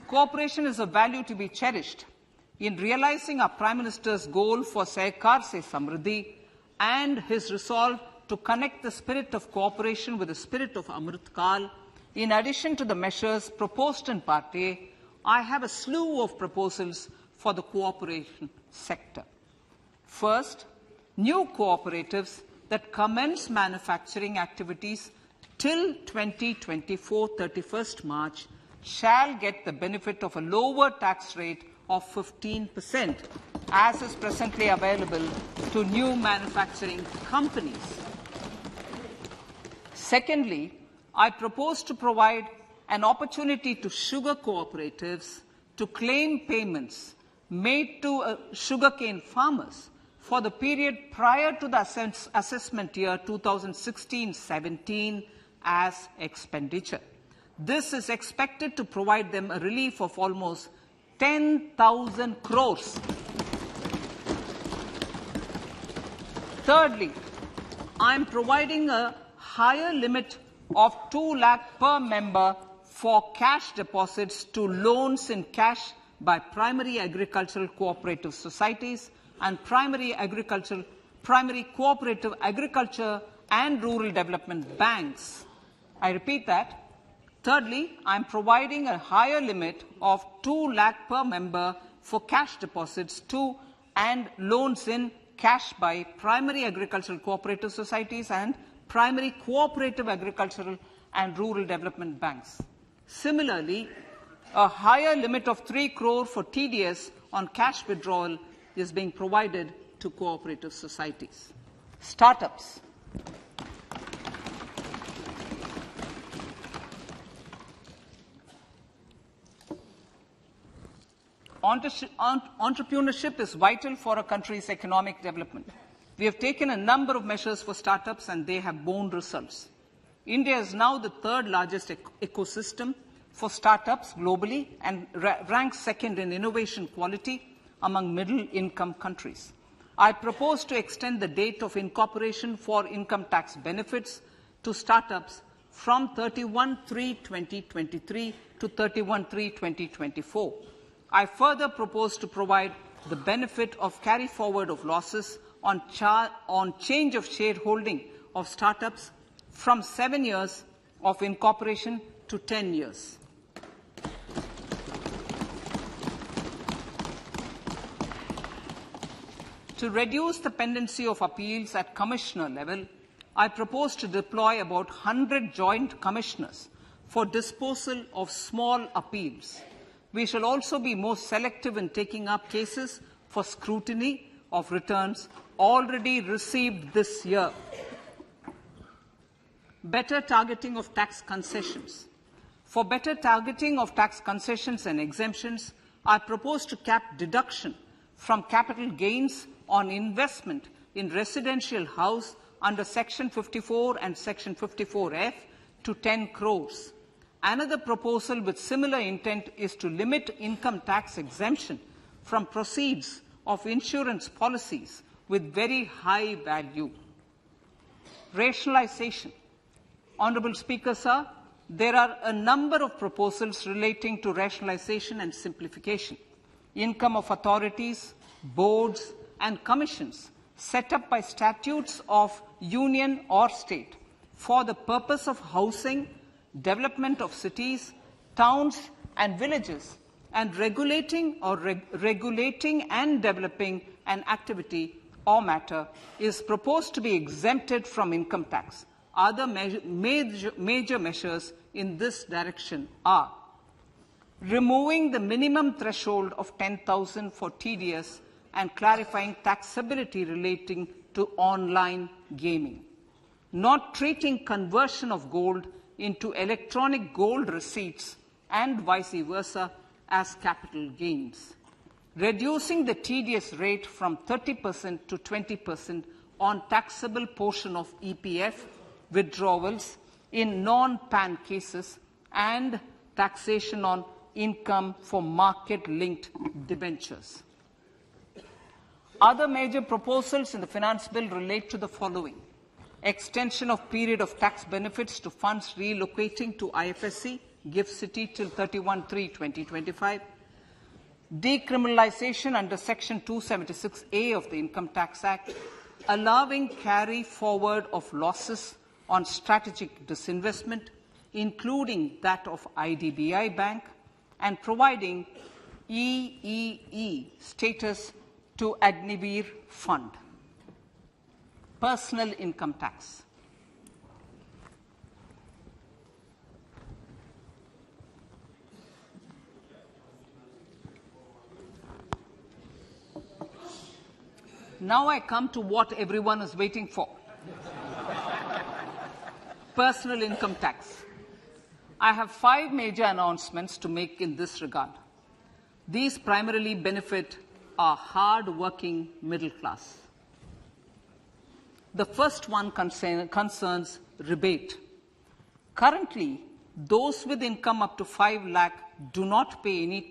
Cooperation is a value to be cherished. In realizing our Prime Minister's goal for Sehkar Se Samriddhi and his resolve to connect the spirit of cooperation with the spirit of Amrit Kal, in addition to the measures proposed in Part A, I have a slew of proposals for the cooperation sector. First, new cooperatives that commence manufacturing activities till 2024, 31st March, shall get the benefit of a lower tax rate of 15%, as is presently available to new manufacturing companies. Secondly, I propose to provide an opportunity to sugar cooperatives to claim payments made to sugarcane farmers for the period prior to the assessment year 2016-17 as expenditure. This is expected to provide them a relief of almost 10,000 crores. Thirdly, I am providing a higher limit of 2 lakh per member for cash deposits to loans in cash by primary agricultural cooperative societies and primary cooperative agriculture and rural development banks. I repeat that. Thirdly, I am providing a higher limit of 2 lakh per member for cash deposits to and loans in cash by primary agricultural cooperative societies and primary cooperative agricultural and rural development banks. Similarly, a higher limit of 3 crore for TDS on cash withdrawal is being provided to cooperative societies. Startups. Entrepreneurship is vital for a country's economic development. We have taken a number of measures for startups and they have borne results. India is now the third largest ecosystem for startups globally and ranks second in innovation quality among middle-income countries. I propose to extend the date of incorporation for income tax benefits to startups from 31/3/2023 to 31/3/2024. I further propose to provide the benefit of carry forward of losses on change of shareholding of startups from 7 years of incorporation to 10 years. To reduce the pendency of appeals at commissioner level, I propose to deploy about 100 joint commissioners for disposal of small appeals. We shall also be more selective in taking up cases for scrutiny of returns already received this year. Better targeting of tax concessions. For better targeting of tax concessions and exemptions, I propose to cap deduction from capital gains on investment in residential house under Section 54 and Section 54F to 10 crores. Another proposal with similar intent is to limit income tax exemption from proceeds of insurance policies with very high value. Rationalization. Honourable Speaker, sir, there are a number of proposals relating to rationalization and simplification. Income of authorities, boards and commissions set up by statutes of union or state for the purpose of housing, development of cities, towns and villages, and regulating and developing an activity or matter is proposed to be exempted from income tax. Other major measures in this direction are removing the minimum threshold of 10,000 for TDS and clarifying taxability relating to online gaming, not treating conversion of gold into electronic gold receipts and vice versa as capital gains, reducing the TDS rate from 30% to 20% on taxable portion of EPF withdrawals in non-PAN cases, and taxation on income for market-linked debentures. Other major proposals in the Finance Bill relate to the following: extension of period of tax benefits to funds relocating to IFSC, GIFT City till 31/3/2025, decriminalization under Section 276A of the Income Tax Act, allowing carry forward of losses on strategic disinvestment, including that of IDBI Bank, and providing EEE status to Agnivir Fund. Personal income tax. Now I come to what everyone is waiting for. Personal income tax. I have 5 major announcements to make in this regard. These primarily benefit our hard-working middle class. The first one concerns rebate. Currently, those with income up to 5 lakh do not pay any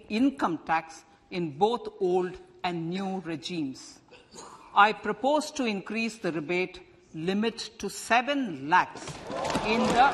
income tax in both old and new regimes. I propose to increase the rebate limit to 7 lakhs in the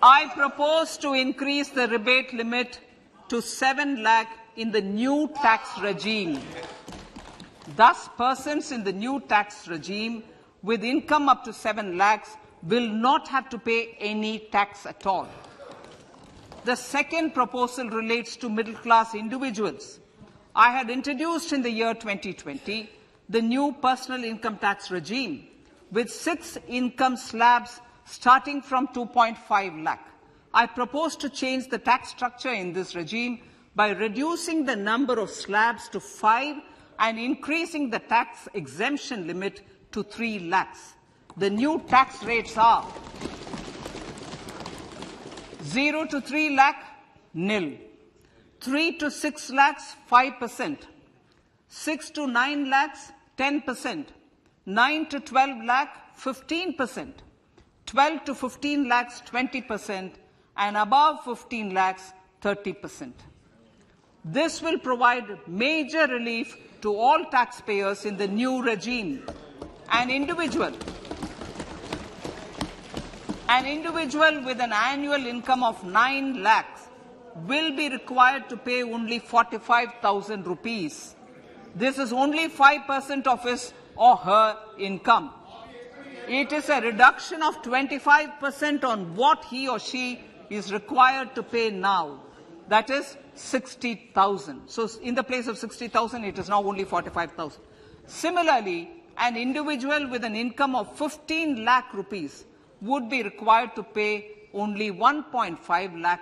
I propose to increase the rebate limit to 7 lakh in the new tax regime. Thus, persons in the new tax regime with income up to 7 lakhs will not have to pay any tax at all. The second proposal relates to middle-class individuals. I had introduced in the year 2020 the new personal income tax regime with 6 income slabs starting from 2.5 lakh. I propose to change the tax structure in this regime by reducing the number of slabs to 5 and increasing the tax exemption limit to 3 lakhs. The new tax rates are 0 to 3 lakh, nil. 3 to 6 lakhs, 5%. 6 to 9 lakhs, 10%. 9 to 12 lakh, 15%. 12 to 15 lakhs, 20%. And above 15 lakhs, 30%. This will provide major relief to all taxpayers in the new regime. An individual with an annual income of 9 lakhs will be required to pay only 45,000 rupees. This is only 5% of his or her income. It is a reduction of 25% on what he or she is required to pay now. That is 60,000. So in the place of 60,000, it is now only 45,000. Similarly, an individual with an income of 15 lakh rupees would be required to pay only 1.5 lakh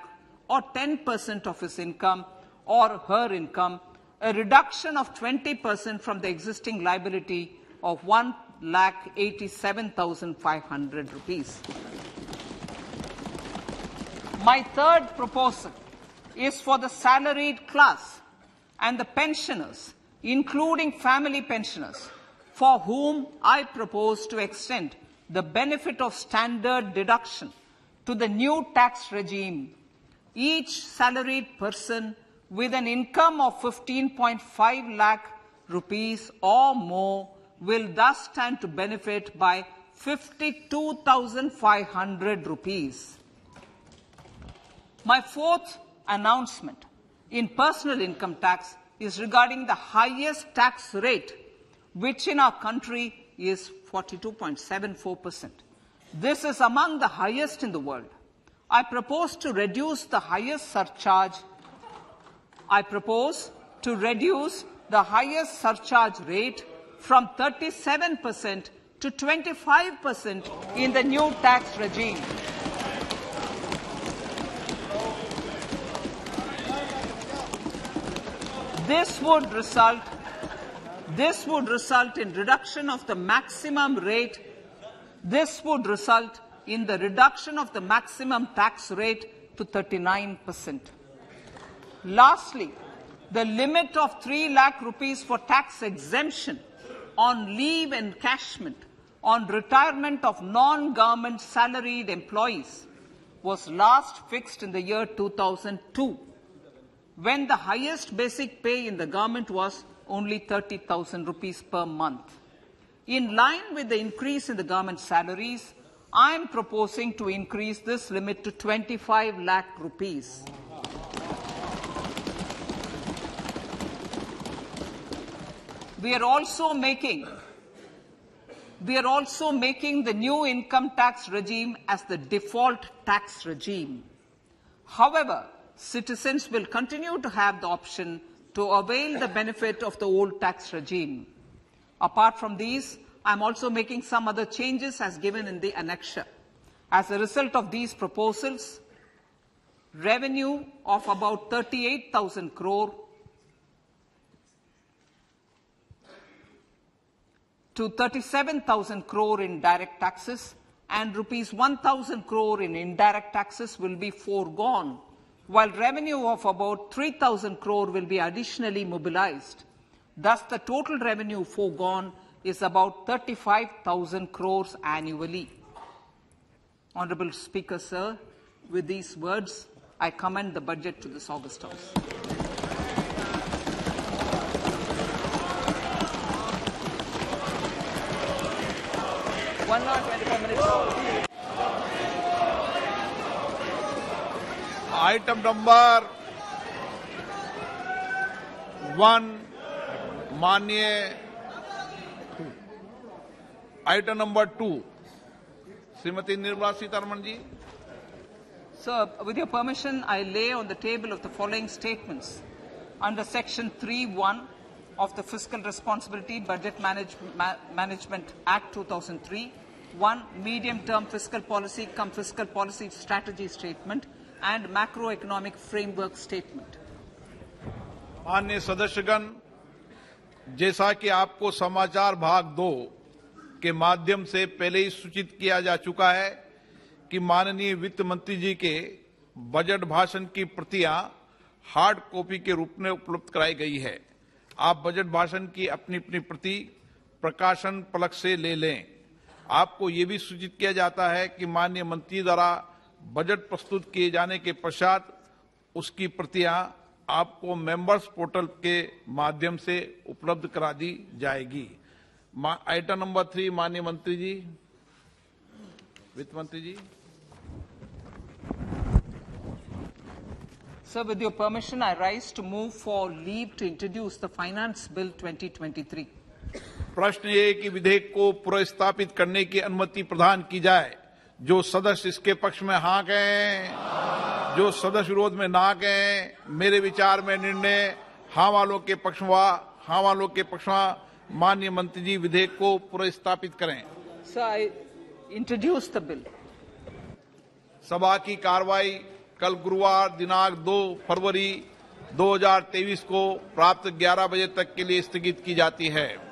or 10% of his income or her income, a reduction of 20% from the existing liability of 1,87,500 rupees. My third proposal is for the salaried class and the pensioners, including family pensioners, for whom I propose to extend the benefit of standard deduction to the new tax regime. Each salaried person with an income of 15.5 lakh rupees or more will thus stand to benefit by 52,500 rupees. My fourth announcement in personal income tax is regarding the highest tax rate, which in our country is 42.74%. This is among the highest in the world. I propose to reduce the highest surcharge. Rate from 37% to 25% in the new tax regime. This would result in reduction of the maximum rate. This would result in the reduction of the maximum tax rate to 39%. Lastly, the limit of 3 lakh rupees for tax exemption on leave encashment on retirement of non-government salaried employees was last fixed in the year 2002, when the highest basic pay in the government was only 30,000 rupees per month. In line with the increase in the government salaries, I am proposing to increase this limit to 25 lakh rupees. We are also making the new income tax regime as the default tax regime. However, citizens will continue to have the option to avail the benefit of the old tax regime. Apart from these, I am also making some other changes as given in the annexure. As a result of these proposals, revenue of about 38,000 crore to 37,000 crore in direct taxes and rupees 1,000 crore in indirect taxes will be foregone, while revenue of about 3,000 crore will be additionally mobilized. Thus, the total revenue foregone is about 35,000 crores annually. Honourable Speaker, sir, with these words, I commend the budget to this August House. Item number 1, माननीय item number 2, Shrimati Nirmala Sitharaman ji. Sir, with your permission, I lay on the table of the following statements under Section 3(1) of the Fiscal Responsibility Budget Management Act 2003, 1. Medium-term fiscal policy cum fiscal policy strategy statement and macroeconomic framework statement. माननीय सदस्यगण, जैसा कि आपको समाचार भाग 2 के माध्यम से पहले ही सूचित किया जा चुका है कि माननीय वित्त मंत्री जी के बजट भाषण की प्रतियां हार्ड कॉपी के रूप में उपलब्ध कराई गई है. आप बजट भाषण की अपनी अपनी प्रति प्रकाशन पलक से ले लें. आपको ये भी सूचित किया जाता है कि माननीय मंत्री द्वारा बजट प्रस्तुत किए जाने के पश्चात उसकी प्रतियां आपको मेंबर्स पोर्टल के माध्यम से उपलब्ध करा दी जाएगी. आइटम नंबर 3, माननीय मंत्री जी, वित्त मंत्री जी. Sir, with your permission, I rise to move for leave to introduce the Finance Bill 2023. प्रश्न ये कि विधेयक को पुनर्स्थापित करने की अनुमति प्रदान की जाए। जो सदस्य इसके पक्ष में हाँ कहें, जो सदस्य विरोध में ना कहें। मेरे विचार में निर्णय हाँ वालों के पक्ष में माननीय मंत्री जी विधेयक को पुनर्स्थापित करें। So I introduce the bill. सभा की कार्रवाई कल गुरुवार दिनांक 2 फरवरी 2023 को प्राप्त 11 बजे तक के लिए स्थगित की जाती है।